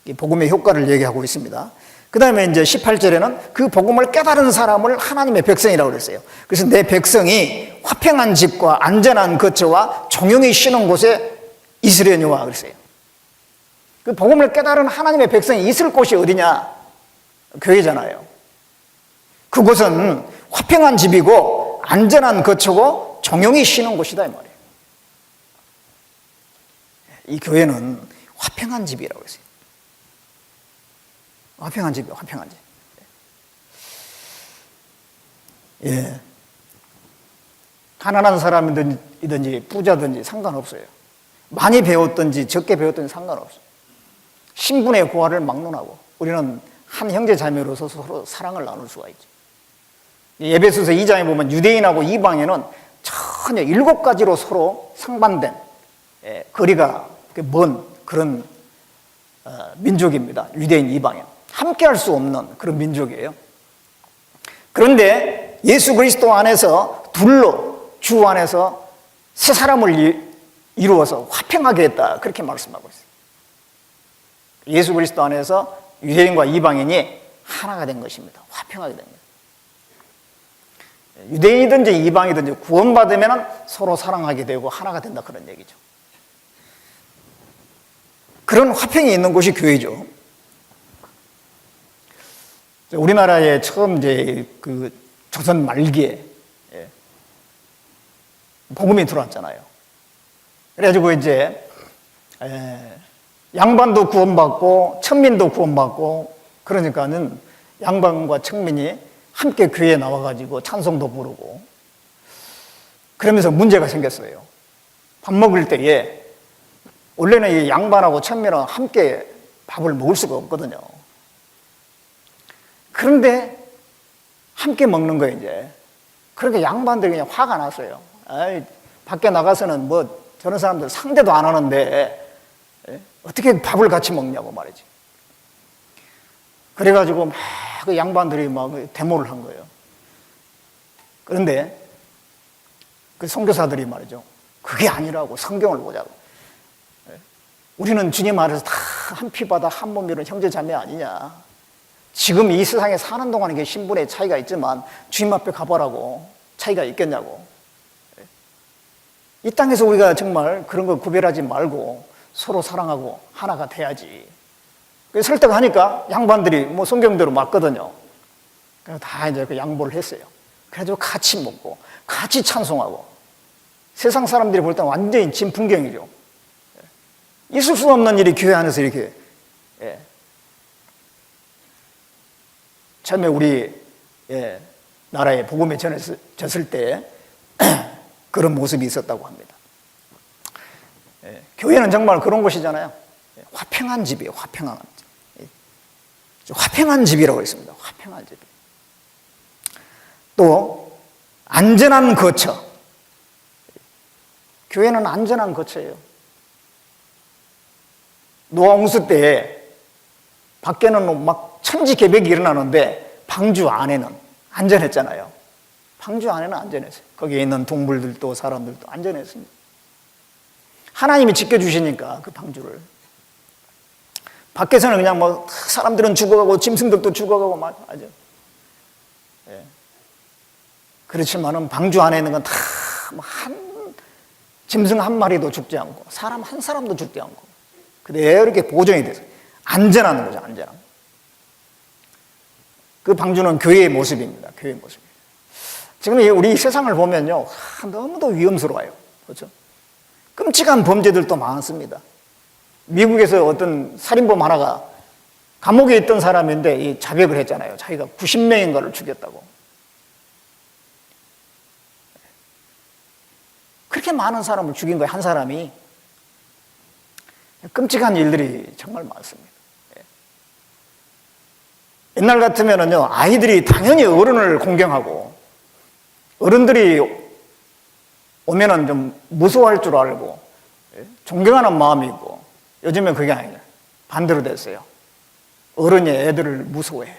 이 복음의 효과를 얘기하고 있습니다. 그 다음에 이제 18절에는 그 복음을 깨달은 사람을 하나님의 백성이라고 그랬어요. 그래서 내 백성이 화평한 집과 안전한 거처와 종용이 쉬는 곳에 있으려니와 그랬어요. 그 복음을 깨달은 하나님의 백성이 있을 곳이 어디냐? 교회잖아요. 그곳은 화평한 집이고 안전한 거처고 종용이 쉬는 곳이다 이 말이에요. 이 교회는 화평한 집이라고 했어요. 화평한 집이에요. 화평한 집. 예. 가난한 사람이든지 부자든지 상관없어요. 많이 배웠든지 적게 배웠든지 상관없어요. 신분의 고하를 막론하고 우리는 한 형제 자매로서 서로 사랑을 나눌 수가 있죠. 에베소서 2장에 보면 유대인하고 이방인은 전혀 7가지로 서로 상반된 거리가 먼 그런 민족입니다. 유대인, 이방인. 함께 할 수 없는 그런 민족이에요. 그런데 예수 그리스도 안에서 둘로 주 안에서 새 사람을 이루어서 화평하게 했다. 그렇게 말씀하고 있어요. 예수 그리스도 안에서 유대인과 이방인이 하나가 된 것입니다. 화평하게 된 거예요. 유대인이든지 이방이든지 구원받으면 서로 사랑하게 되고 하나가 된다 그런 얘기죠. 그런 화평이 있는 곳이 교회죠. 우리나라에 처음 이제 그 조선 말기에 복음이 들어왔잖아요. 그래가지고 이제 양반도 구원받고 천민도 구원받고 그러니까는 양반과 천민이 함께 교회에 나와가지고 찬송도 부르고 그러면서 문제가 생겼어요. 밥 먹을 때에 원래는 이 양반하고 천민은 함께 밥을 먹을 수가 없거든요. 그런데 함께 먹는 거예요, 이제. 그러니까 양반들이 그냥 화가 났어요. 아이, 밖에 나가서는 뭐 저런 사람들 상대도 안 하는데 어떻게 밥을 같이 먹냐고 말이지. 그래가지고 막 그 양반들이 막 데모를 한 거예요. 그런데 그 선교사들이 말이죠. 그게 아니라고, 성경을 보자고. 우리는 주님 아래서 다 한 피바다 한 몸이런 형제 자매 아니냐. 지금 이 세상에 사는 동안에 이게 신분의 차이가 있지만 주님 앞에 가보라고. 차이가 있겠냐고. 이 땅에서 우리가 정말 그런 걸 구별하지 말고 서로 사랑하고 하나가 돼야지. 그래서 설득하니까 양반들이 뭐 성경대로 맞거든요. 그래서 다 이제 그 양보를 했어요. 그래가지고 같이 먹고 같이 찬송하고. 세상 사람들이 볼 때는 완전히 진풍경이죠. 있을 수 없는 일이 교회 안에서 이렇게. 처음에 우리 나라에 복음이 전해졌을 때 그런 모습이 있었다고 합니다. 교회는 정말 그런 곳이잖아요. 화평한 집이에요. 화평한 집. 화평한 집이라고 있습니다. 화평한 집. 또 안전한 거처. 교회는 안전한 거처예요. 노아 홍수 때 밖에는 막 천지개벽이 일어나는데 방주 안에는 안전했잖아요. 방주 안에는 안전했어요. 거기에 있는 동물들도 사람들도 안전했습니다. 하나님이 지켜주시니까 그 방주를. 밖에서는 그냥 뭐 사람들은 죽어가고 짐승들도 죽어가고 맞아요. 그렇지만은 방주 안에 있는 건 다 짐승 한 마리도 죽지 않고 사람 한 사람도 죽지 않고 그대로 이렇게 보존이 돼서 안전한 거죠. 안전한. 그 방주는 교회의 모습입니다. 교회의 모습. 지금 우리 세상을 보면요, 너무도 위험스러워요. 그렇죠? 끔찍한 범죄들도 많습니다. 미국에서 어떤 살인범 하나가 감옥에 있던 사람인데 이 자백을 했잖아요. 자기가 90명인가를 죽였다고. 그렇게 많은 사람을 죽인 거예요. 한 사람이. 끔찍한 일들이 정말 많습니다. 옛날 같으면은요, 아이들이 당연히 어른을 공경하고 어른들이 오면은 좀 무서워할 줄 알고 존경하는 마음이 있고 요즘엔 그게 아니에요. 반대로 됐어요. 어른이 애들을 무서워해.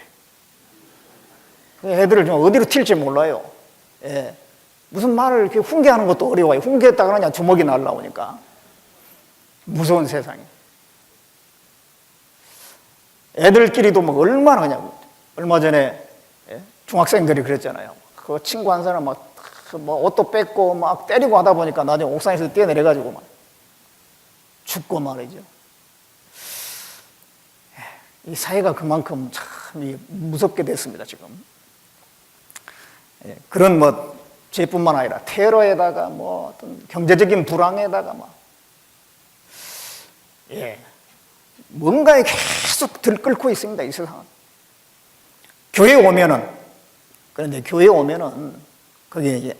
애들을 좀 어디로 튈지 몰라요. 무슨 말을 이렇게 훈계하는 것도 어려워요. 훈계했다가 그냥 주먹이 날라오니까. 무서운 세상이. 애들끼리도 막 얼마나 그냥, 얼마 전에 중학생들이 그랬잖아요. 그 친구 한 사람 막 옷도 뺏고 막 때리고 하다 보니까 나중에 옥상에서 뛰어내려가지고 막 죽고 말이죠. 이 사회가 그만큼 참 무섭게 됐습니다, 지금. 그런 뭐 죄뿐만 아니라 테러에다가 뭐 어떤 경제적인 불황에다가 막 뭔가에 계속 들끓고 있습니다, 이 세상은. 교회에 오면은, 그런데 교회에 오면은, 거기에 이제,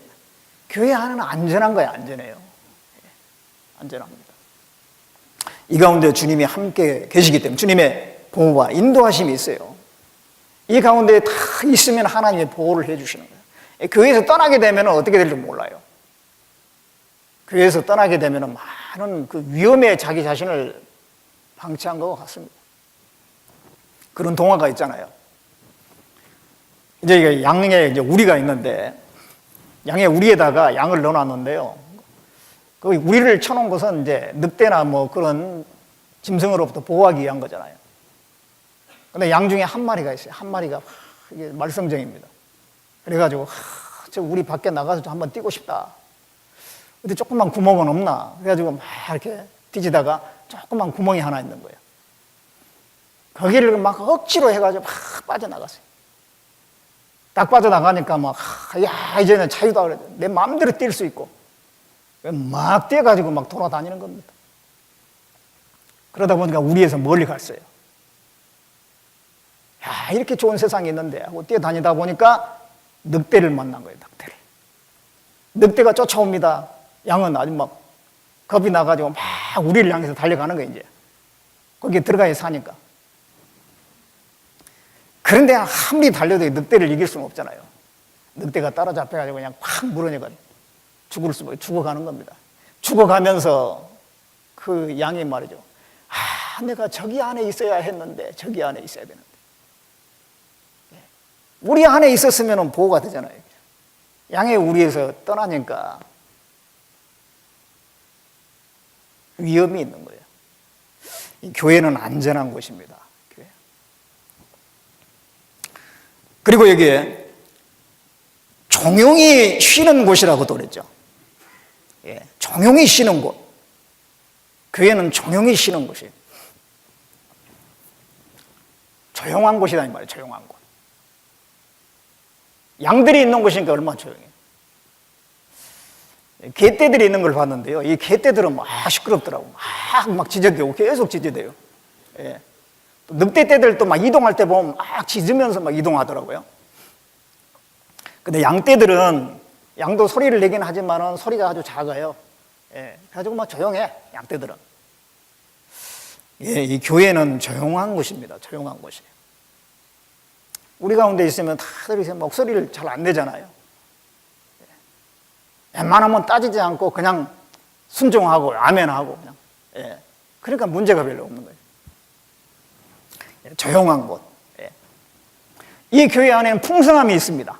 교회 안에는 안전한 거예요, 안전해요. 안전합니다. 이 가운데 주님이 함께 계시기 때문에 주님의 보호와 인도하심이 있어요. 이 가운데 다 있으면 하나님의 보호를 해주시는 거예요. 교회에서 떠나게 되면 어떻게 될지 몰라요. 교회에서 떠나게 되면 많은 그 위험에 자기 자신을 방치한 것 같습니다. 그런 동화가 있잖아요. 이제 양에 이제 우리가 있는데, 양의 우리에다가 양을 넣어놨는데요. 그 우리를 쳐놓은 것은 이제 늑대나 뭐 그런 짐승으로부터 보호하기 위한 거잖아요. 근데 양 중에 한 마리가 있어요. 한 마리가 이게 말썽쟁입니다. 그래가지고 저 우리 밖에 나가서 좀 한번 뛰고 싶다. 어디 조그만 구멍은 없나? 그래가지고 막 이렇게 뒤지다가 조그만 구멍이 하나 있는 거예요. 거기를 막 억지로 해가지고 막 빠져나갔어요. 딱 빠져나가니까 막, 야, 이제는 자유다. 그래. 내 마음대로 뛸 수 있고. 막 뛰어가지고 막 돌아다니는 겁니다. 그러다 보니까 우리에서 멀리 갔어요. 야, 이렇게 좋은 세상이 있는데 하고 뛰어다니다 보니까 늑대를 만난 거예요, 늑대를. 늑대가 쫓아옵니다. 양은 아주 막 겁이 나가지고 막 우리를 향해서 달려가는 거예요, 이제. 거기에 들어가야 사니까. 그런데 아무리 달려도 늑대를 이길 수는 없잖아요. 늑대가 따라잡혀가지고 그냥 확 물어내가 죽어가는 겁니다. 죽어가면서 그 양이 말이죠. 내가 저기 안에 있어야 했는데, 저기 안에 있어야 되는데. 우리 안에 있었으면 보호가 되잖아요. 양의 우리에서 떠나니까 위험이 있는 거예요. 이 교회는 안전한 곳입니다. 교회. 그리고 여기에 종용이 쉬는 곳이라고도 그랬죠. 예, 종용이 쉬는 곳. 교회는 종용이 쉬는 곳이에요. 조용한 곳이다 이 말이에요. 조용한 곳. 양들이 있는 곳이니까 얼마나 조용해요. 개떼들이 있는 걸 봤는데요. 이 개떼들은 막 시끄럽더라고. 막 짖어대고 계속 짖어대요. 예. 또 늑대떼들도 막 이동할 때 보면 막 짖으면서 막 이동하더라고요. 근데 양떼들은, 양도 소리를 내긴 하지만은 소리가 아주 작아요. 예. 그래가지고 막 조용해, 양떼들은. 예, 이 교회는 조용한 곳입니다. 조용한 곳이에요. 우리 가운데 있으면 다들 목소리를 잘 안 내잖아요. 웬만하면 따지지 않고 그냥 순종하고 아멘하고 그냥. 예. 그러니까 문제가 별로 없는 거예요. 예. 조용한 곳. 예. 이 교회 안에는 풍성함이 있습니다.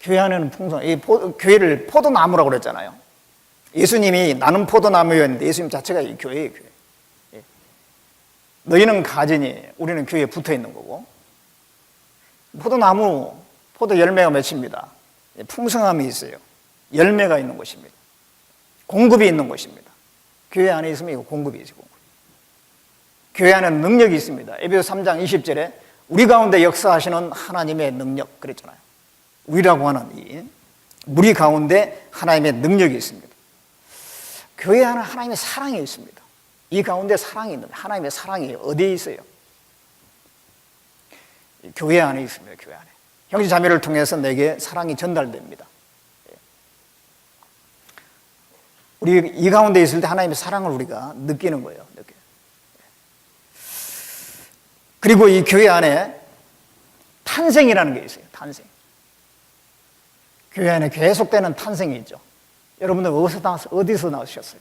교회 안에는 교회를 포도나무라고 그랬잖아요. 예수님이 나는 포도나무였는데 예수님 자체가 이 교회예요. 교회. 예. 너희는 가지니 우리는 교회에 붙어 있는 거고, 포도나무 포도 열매가 맺힙니다. 풍성함이 있어요. 열매가 있는 곳입니다. 공급이 있는 곳입니다. 교회 안에 있으면 이거 공급이 있어요. 공급. 교회 안에는 능력이 있습니다. 에베소 3장 20절에 우리 가운데 역사하시는 하나님의 능력 그랬잖아요. 우리라고 하는 이 우리 가운데 하나님의 능력이 있습니다. 교회 안에 하나님의 사랑이 있습니다. 이 가운데 사랑이 있는데 하나님의 사랑이 어디에 있어요? 교회 안에 있습니다. 교회 안에. 형제 자매를 통해서 내게 사랑이 전달됩니다. 우리 이 가운데 있을 때 하나님의 사랑을 우리가 느끼는 거예요. 그리고 이 교회 안에 탄생이라는 게 있어요. 탄생. 교회 안에 계속되는 탄생이 있죠. 여러분들 어디서 나오셨어요?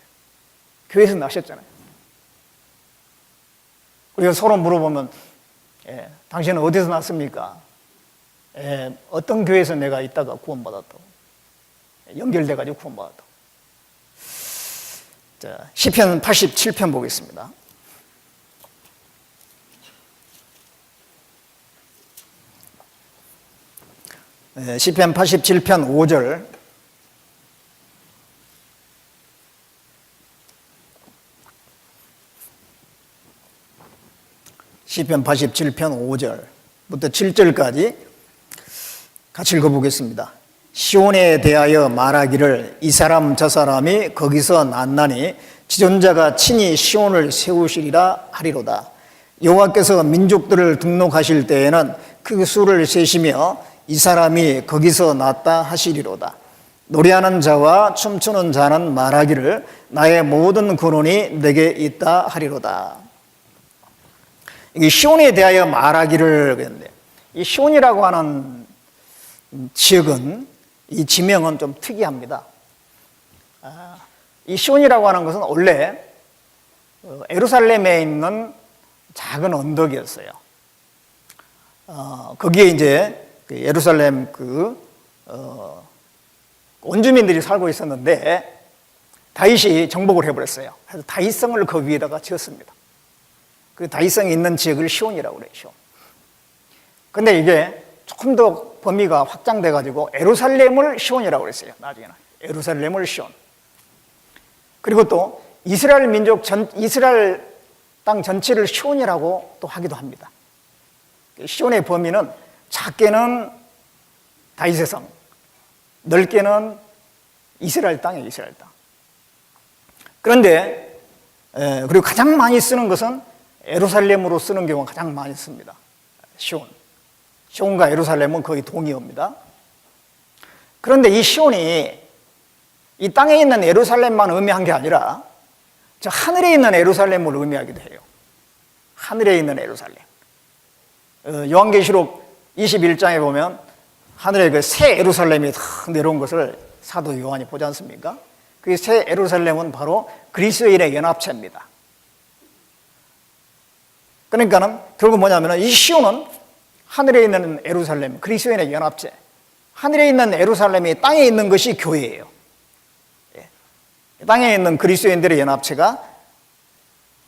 교회에서 나오셨잖아요. 우리가 서로 물어보면 당신은 어디서 났습니까? 어떤 교회에서 내가 있다가 구원받았다고, 연결돼가지고 구원받았다고. 자, 시편 87편 보겠습니다. 시편 87편 5절. 시편 87편 5절부터 7절까지 같이 읽어보겠습니다. 시온에 대하여 말하기를 이 사람 저 사람이 거기서 났나니 지존자가 친히 시온을 세우시리라 하리로다. 여호와께서 민족들을 등록하실 때에는 그 수를 세시며 이 사람이 거기서 났다 하시리로다. 노래하는 자와 춤추는 자는 말하기를 나의 모든 근원이 내게 있다 하리로다. 이 시온에 대하여 말하기를 그랬는데, 이 시온이라고 하는 지역은, 이 지명은 좀 특이합니다. 이 시온이라고 하는 것은 원래 예루살렘에 있는 작은 언덕이었어요. 거기에 이제 예루살렘 원주민들이 살고 있었는데 다윗이 정복을 해버렸어요. 그래서 다윗성을 그 위에다가 지었습니다. 그 다윗성이 있는 지역을 시온이라고 그래요. 시온. 근데 이게 조금 더 범위가 확장돼가지고 예루살렘을 시온이라고 그랬어요. 나중에는 예루살렘을 시온. 그리고 또 이스라엘 민족 이스라엘 땅 전체를 시온이라고 또 하기도 합니다. 시온의 범위는 작게는 다윗의 성, 넓게는 이스라엘 땅이에요. 이스라엘 땅. 그런데 그리고 가장 많이 쓰는 것은 예루살렘으로 쓰는 경우가 가장 많이 씁니다. 시온. 시온과 예루살렘은 거의 동의어입니다. 그런데 이 시온이 이 땅에 있는 예루살렘만 의미한 게 아니라 저 하늘에 있는 예루살렘을 의미하기도 해요. 하늘에 있는 예루살렘. 요한계시록 21장에 보면 하늘에 그 새 예루살렘이 탁 내려온 것을 사도 요한이 보지 않습니까? 그 새 예루살렘은 바로 그리스도인의 연합체입니다. 그러니까는 결국 뭐냐면 이 시온은 하늘에 있는 예루살렘, 그리스도인의 연합체. 하늘에 있는 예루살렘이 땅에 있는 것이 교회예요. 땅에 있는 그리스도인들의 연합체가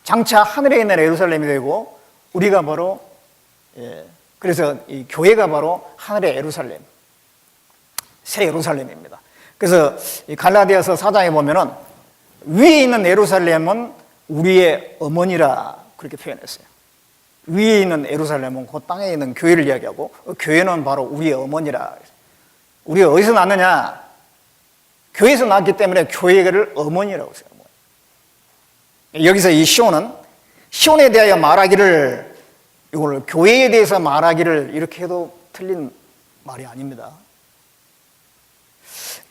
장차 하늘에 있는 예루살렘이 되고 우리가 바로 그래서 이 교회가 바로 하늘의 예루살렘, 새 예루살렘입니다. 그래서 이 갈라디아서 4장에 보면은 위에 있는 예루살렘은 우리의 어머니라 그렇게 표현했어요. 위에 있는 예루살렘은 그 땅에 있는 교회를 이야기하고 교회는 바로 우리의 어머니라. 우리가 어디서 낳느냐? 교회에서 낳았기 때문에 교회를 어머니라고 써요. 여기서 이 시온에 대하여 말하기를, 이걸 교회에 대해서 말하기를 이렇게 해도 틀린 말이 아닙니다.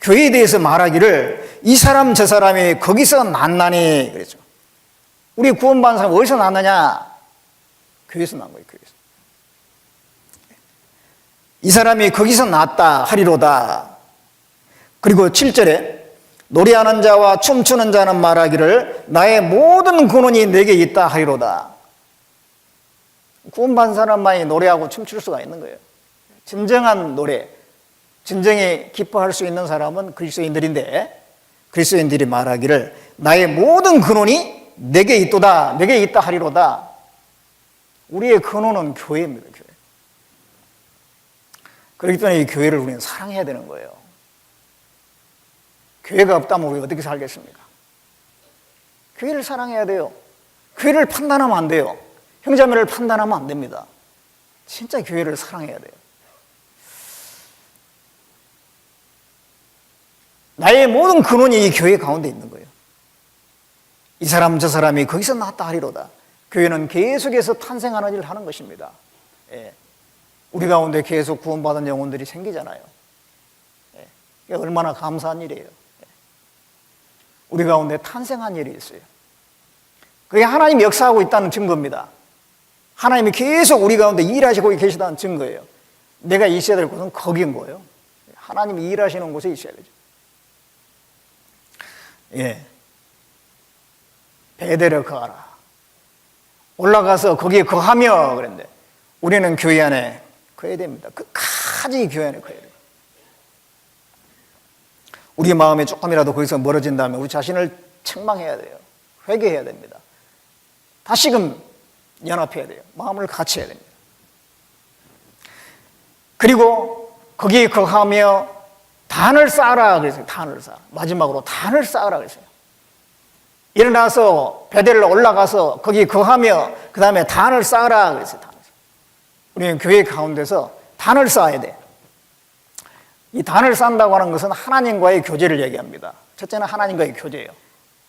교회에 대해서 말하기를 이 사람 저 사람이 거기서 낳나니 그랬죠. 우리 구원받은 사람 어디서 낳느냐? 교회에서 낳은 거예요. 교회에서. 이 사람이 거기서 낳았다 하리로다. 그리고 7절에 노래하는 자와 춤추는 자는 말하기를 나의 모든 근원이 내게 있다 하리로다. 구원받은 사람만이 노래하고 춤출 수가 있는 거예요. 진정한 노래, 진정히 기뻐할 수 있는 사람은 그리스도인들인데 그리스도인들이 말하기를 나의 모든 근원이 내게 있도다, 내게 있다 하리로다. 우리의 근원은 교회입니다. 교회. 그렇기 때문에 이 교회를 우리는 사랑해야 되는 거예요. 교회가 없다면 우리 어떻게 살겠습니까? 교회를 사랑해야 돼요. 교회를 판단하면 안 돼요. 형제자매를 판단하면 안 됩니다. 진짜 교회를 사랑해야 돼요. 나의 모든 근원이 이 교회 가운데 있는 거예요. 이 사람 저 사람이 거기서 낳았다 하리로다. 교회는 계속해서 탄생하는 일을 하는 것입니다. 예. 우리 가운데 계속 구원받은 영혼들이 생기잖아요. 예. 이게 얼마나 감사한 일이에요. 예. 우리 가운데 탄생한 일이 있어요. 그게 하나님이 역사하고 있다는 증거입니다. 하나님이 계속 우리 가운데 일하시고 계시다는 증거예요. 내가 있어야 될 곳은 거기인 거예요. 하나님이 일하시는 곳에 있어야 되죠. 예. 베델에 거하라. 올라가서 거기에 거하며 그랬는데 우리는 교회 안에 거해야 됩니다. 끝까지 교회 안에 거해야 돼요. 우리 마음에 조금이라도 거기서 멀어진다면 우리 자신을 책망해야 돼요. 회개해야 됩니다. 다시금 연합해야 돼요. 마음을 같이 해야 됩니다. 그리고 거기에 거하며 단을 쌓아라 그랬어요. 단을 쌓아. 마지막으로 단을 쌓아라 그랬어요. 일어나서 베델로 올라가서 거기 거하며 그 다음에 단을 쌓아라 그랬어요. 단을. 우리는 교회 가운데서 단을 쌓아야 돼. 이 단을 쌓는다고 하는 것은 하나님과의 교제를 얘기합니다. 첫째는 하나님과의 교제예요.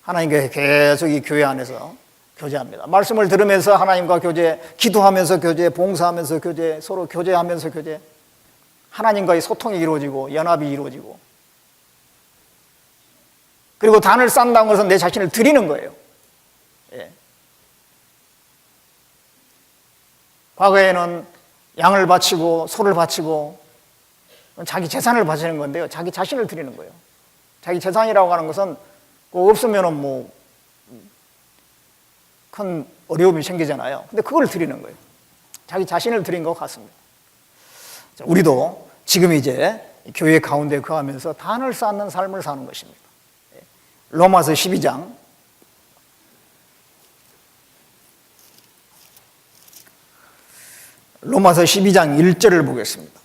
하나님과 계속 이 교회 안에서 교제합니다. 말씀을 들으면서 하나님과 교제, 기도하면서 교제, 봉사하면서 교제, 서로 교제하면서 교제. 하나님과의 소통이 이루어지고 연합이 이루어지고. 그리고 단을 쌓는다는 것은 내 자신을 드리는 거예요. 예. 과거에는 양을 바치고 소를 바치고 자기 재산을 바치는 건데요. 자기 자신을 드리는 거예요. 자기 재산이라고 하는 것은 없으면은 뭐 큰 어려움이 생기잖아요. 근데 그걸 드리는 거예요. 자기 자신을 드린 것 같습니다. 자, 우리도 지금 이제 교회 가운데 거하면서 단을 쌓는 삶을 사는 것입니다. 로마서 12장 로마서 12장 1절을 보겠습니다.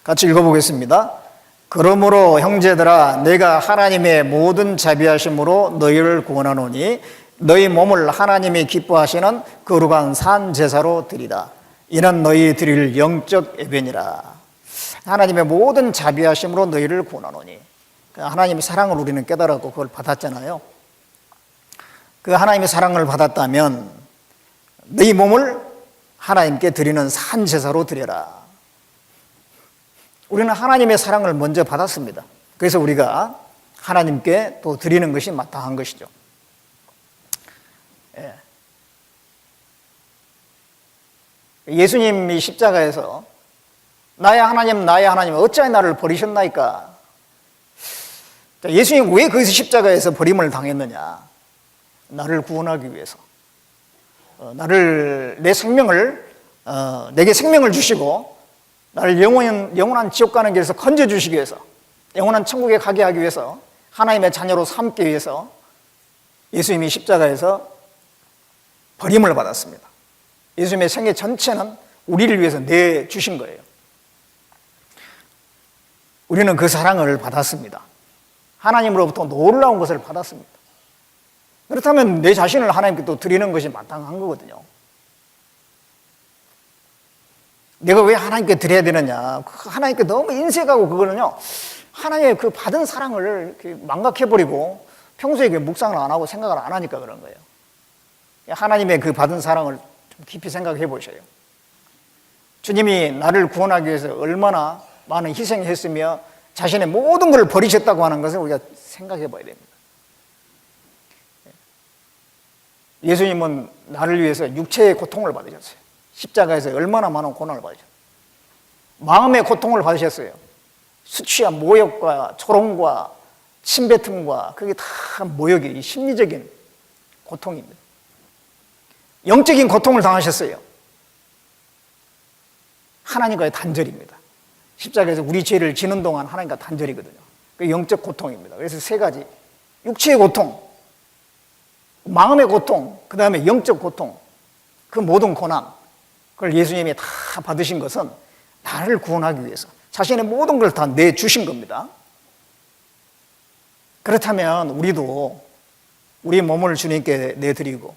같이 읽어보겠습니다. 그러므로 형제들아 내가 하나님의 모든 자비하심으로 너희를 구원하노니 너희 몸을 하나님이 기뻐하시는 거룩한 산 제사로 드리라. 이는 너희 드릴 영적 예배니라. 하나님의 모든 자비하심으로 너희를 구원하노니. 하나님의 사랑을 우리는 깨달았고 그걸 받았잖아요. 그 하나님의 사랑을 받았다면 너희 몸을 하나님께 드리는 산 제사로 드려라. 우리는 하나님의 사랑을 먼저 받았습니다. 그래서 우리가 하나님께 또 드리는 것이 마땅한 것이죠. 예수님이 십자가에서 나의 하나님 어찌하여 나를 버리셨나이까. 예수님 왜 거기서 십자가에서 버림을 당했느냐. 나를 구원하기 위해서, 내 생명을 내게 생명을 주시고 나를 영원한 지옥 가는 길에서 건져주시기 위해서, 영원한 천국에 가게 하기 위해서, 하나님의 자녀로 삼기 위해서 예수님이 십자가에서 버림을 받았습니다. 예수님의 생애 전체는 우리를 위해서 내주신 거예요. 우리는 그 사랑을 받았습니다. 하나님으로부터 놀라운 것을 받았습니다. 그렇다면 내 자신을 하나님께 또 드리는 것이 마땅한 거거든요. 내가 왜 하나님께 드려야 되느냐. 하나님께 너무 인색하고 그거는요, 하나님의 그 받은 사랑을 이렇게 망각해버리고 평소에 묵상을 안 하고 생각을 안 하니까 그런 거예요. 하나님의 그 받은 사랑을 좀 깊이 생각해 보셔요. 주님이 나를 구원하기 위해서 얼마나 많은 희생을 했으며 자신의 모든 걸 버리셨다고 하는 것을 우리가 생각해 봐야 됩니다. 예수님은 나를 위해서 육체의 고통을 받으셨어요. 십자가에서 얼마나 많은 고난을 받으셨어요. 마음의 고통을 받으셨어요. 수치와 모욕과 조롱과 침뱉음과 그게 다 모욕이 심리적인 고통입니다. 영적인 고통을 당하셨어요. 하나님과의 단절입니다. 십자가에서 우리 죄를 지는 동안 하나님과 단절이거든요. 그 영적 고통입니다. 그래서 세 가지, 육체의 고통, 마음의 고통, 그 다음에 영적 고통, 그 모든 고난, 그걸 예수님이 다 받으신 것은 나를 구원하기 위해서 자신의 모든 걸 다 내주신 겁니다. 그렇다면 우리도 우리 몸을 주님께 내드리고,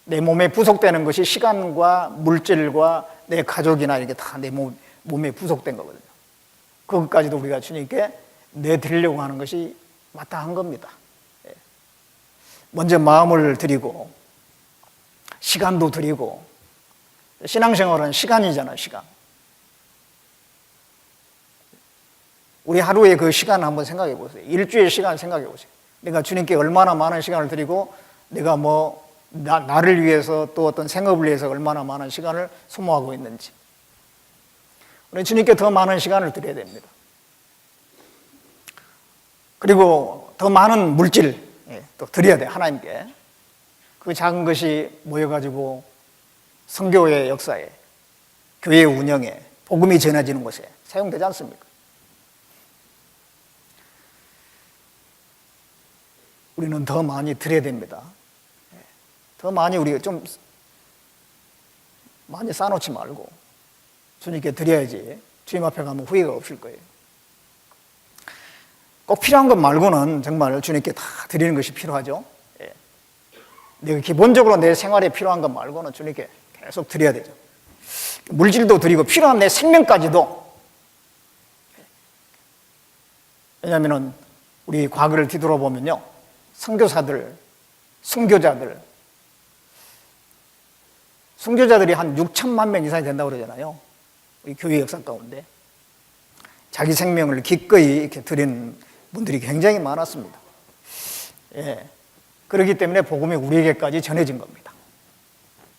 내 몸에 부속되는 것이 시간과 물질과 내 가족이나 이렇게 다 내 몸에 부속된 거거든요. 그것까지도 우리가 주님께 내드리려고 하는 것이 마땅한 겁니다. 먼저 마음을 드리고, 시간도 드리고, 신앙생활은 시간이잖아요, 시간. 우리 하루의 그 시간을 한번 생각해 보세요. 일주일 시간을 생각해 보세요. 내가 주님께 얼마나 많은 시간을 드리고, 내가 나를 위해서 또 어떤 생업을 위해서 얼마나 많은 시간을 소모하고 있는지. 우리 주님께 더 많은 시간을 드려야 됩니다. 그리고 더 많은 물질 또 드려야 돼, 하나님께. 그 작은 것이 모여가지고 선교의 역사에, 교회 운영에, 복음이 전해지는 곳에 사용되지 않습니까? 우리는 더 많이 드려야 됩니다. 더 많이 우리가 좀 많이 쌓아놓지 말고 주님께 드려야지 주님 앞에 가면 후회가 없을 거예요. 꼭 필요한 것 말고는 정말 주님께 다 드리는 것이 필요하죠. 내가 기본적으로 내 생활에 필요한 것 말고는 주님께 계속 드려야 되죠. 물질도 드리고 필요한 내 생명까지도. 왜냐하면 우리 과거를 뒤돌아보면요, 선교사들, 순교자들이 한 6천만 명 이상이 된다고 그러잖아요. 우리 교회 역사 가운데 자기 생명을 기꺼이 이렇게 드린 분들이 굉장히 많았습니다. 그렇기 때문에 복음이 우리에게까지 전해진 겁니다.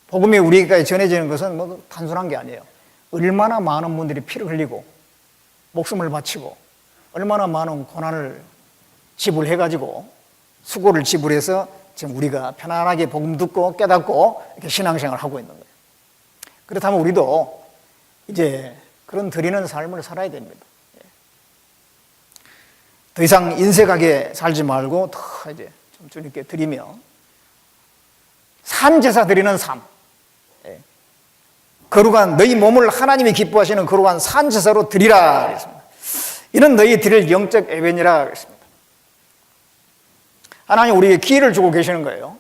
복음이 우리에게까지 전해지는 것은 단순한 게 아니에요. 얼마나 많은 분들이 피를 흘리고 목숨을 바치고 얼마나 많은 고난을 지불해가지고 수고를 지불해서 지금 우리가 편안하게 복음 듣고 깨닫고 이렇게 신앙생활을 하고 있는 거예요. 그렇다면 우리도 이제 그런 드리는 삶을 살아야 됩니다. 더 이상 인색하게 살지 말고 더 이제 좀 주님께 드리며 산 제사 드리는 삶, 거룩한 너희 몸을 하나님이 기뻐하시는 거룩한 산 제사로 드리라 그랬습니다. 이는 너희 드릴 영적 예배니라 그랬습니다. 하나님 우리에게 기회를 주고 계시는 거예요.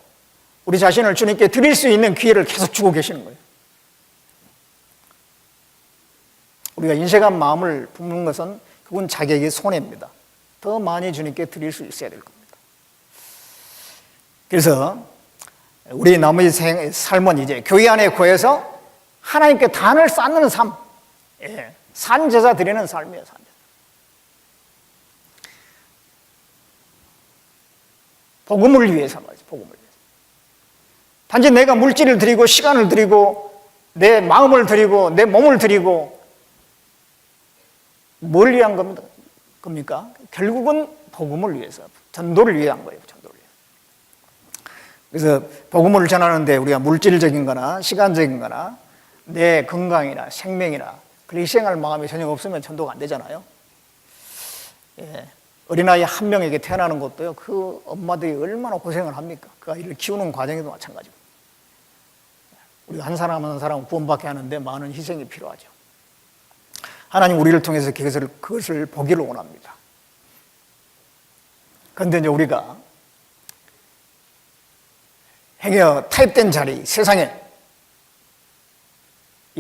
우리 자신을 주님께 드릴 수 있는 기회를 계속 주고 계시는 거예요. 우리가 인색한 마음을 품는 것은 그건 자기에게 손해입니다. 더 많이 주님께 드릴 수 있어야 될 겁니다. 그래서 우리 나머지 삶은 이제 교회 안에 거해서 하나님께 단을 쌓는 삶, 산제사 드리는 삶이에요. 산제사. 복음을 위해서 말이죠. 복음을 위해서. 단지 내가 물질을 드리고 시간을 드리고 내 마음을 드리고 내 몸을 드리고 뭘 위한 겁니까? 결국은 복음을 위해서, 전도를 위한 거예요. 전도를 위해서. 그래서 복음을 전하는데 우리가 물질적인 거나 시간적인 거나 내 건강이나 생명이나 그렇게 희생할 마음이 전혀 없으면 전도가 안 되잖아요. 어린아이 한 명에게 태어나는 것도요, 그 엄마들이 얼마나 고생을 합니까? 그 아이를 키우는 과정에도 마찬가지고. 우리가 한 사람 한 사람 구원받게 하는데 많은 희생이 필요하죠. 하나님 우리를 통해서 그것을 보기를 원합니다. 그런데 이제 우리가 행여 타입된 자리, 세상에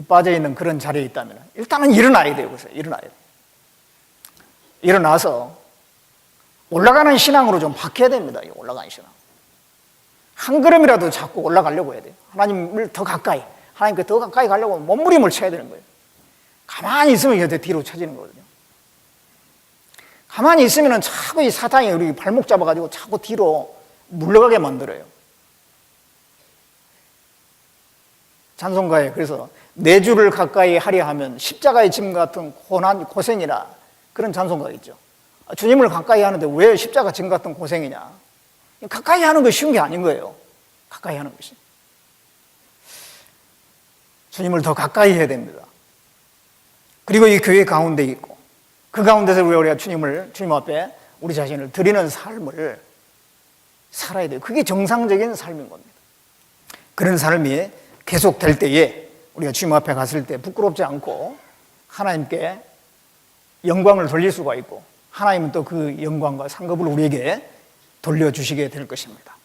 빠져있는 그런 자리에 있다면 일단은 일어나야 돼요. 그래서 일어나야 돼요. 일어나서 올라가는 신앙으로 좀 바뀌어야 됩니다. 올라가는 신앙. 한 걸음이라도 자꾸 올라가려고 해야 돼요. 하나님을 더 가까이, 하나님께 더 가까이 가려고 몸부림을 쳐야 되는 거예요. 가만히 있으면 이게 뒤로 쳐지는 거거든요. 가만히 있으면 자꾸 이 사탄이 우리 발목 잡아가지고 자꾸 뒤로 물러가게 만들어요. 찬송가에 그래서 내 주를 가까이 하려 하면 십자가의 짐 같은 고난, 고생이라 그런 찬송가 있죠. 주님을 가까이 하는데 왜 십자가 짐 같은 고생이냐? 가까이 하는 거 쉬운 게 아닌 거예요. 가까이 하는 것이. 주님을 더 가까이 해야 됩니다. 그리고 이 교회 가운데 있고 그 가운데서 우리가 주님 앞에 우리 자신을 드리는 삶을 살아야 돼요. 그게 정상적인 삶인 겁니다. 그런 삶이 계속될 때에 우리가 주님 앞에 갔을 때 부끄럽지 않고 하나님께 영광을 돌릴 수가 있고 하나님은 또 그 영광과 상급을 우리에게 돌려주시게 될 것입니다.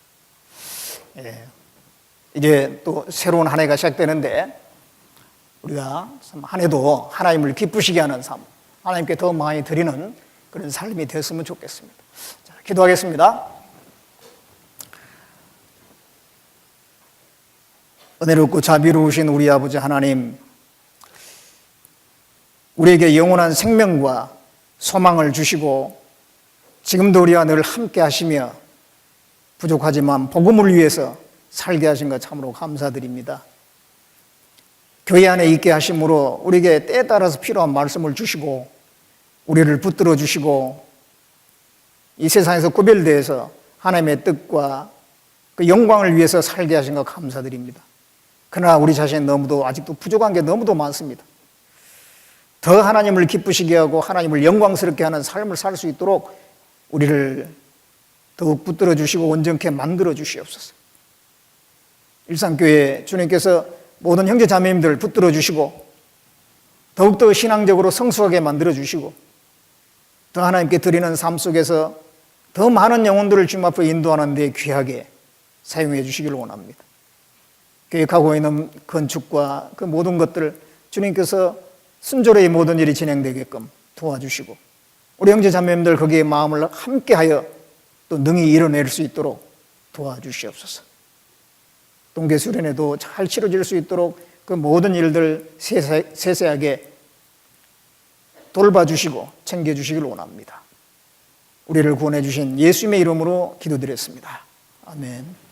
이제 또 새로운 한 해가 시작되는데 우리가 한 해도 하나님을 기쁘시게 하는 삶, 하나님께 더 많이 드리는 그런 삶이 됐으면 좋겠습니다. 자, 기도하겠습니다. 은혜롭고 자비로우신 우리 아버지 하나님, 우리에게 영원한 생명과 소망을 주시고 지금도 우리와 늘 함께 하시며 부족하지만 복음을 위해서 살게 하신 것 참으로 감사드립니다. 교회 안에 있게 하심으로 우리에게 때에 따라서 필요한 말씀을 주시고 우리를 붙들어 주시고 이 세상에서 구별되어서 하나님의 뜻과 그 영광을 위해서 살게 하신 것 감사드립니다. 그러나 우리 자신 너무도 아직도 부족한 게 너무도 많습니다. 더 하나님을 기쁘시게 하고 하나님을 영광스럽게 하는 삶을 살 수 있도록 우리를 더욱 붙들어 주시고 온전케 만들어 주시옵소서. 일상교회 주님께서 모든 형제 자매님들 붙들어 주시고 더욱더 신앙적으로 성숙하게 만들어 주시고 더 하나님께 드리는 삶 속에서 더 많은 영혼들을 주님 앞에 인도하는 데 귀하게 사용해 주시기를 원합니다. 계획하고 있는 건축과 그 모든 것들 주님께서 순조로이 모든 일이 진행되게끔 도와주시고 우리 형제 자매님들 거기에 마음을 함께하여 또 능히 이뤄낼 수 있도록 도와주시옵소서. 동계 수련회도 잘 치러질 수 있도록 그 모든 일들 세세하게 돌봐주시고 챙겨주시길 원합니다. 우리를 구원해 주신 예수님의 이름으로 기도드렸습니다. 아멘.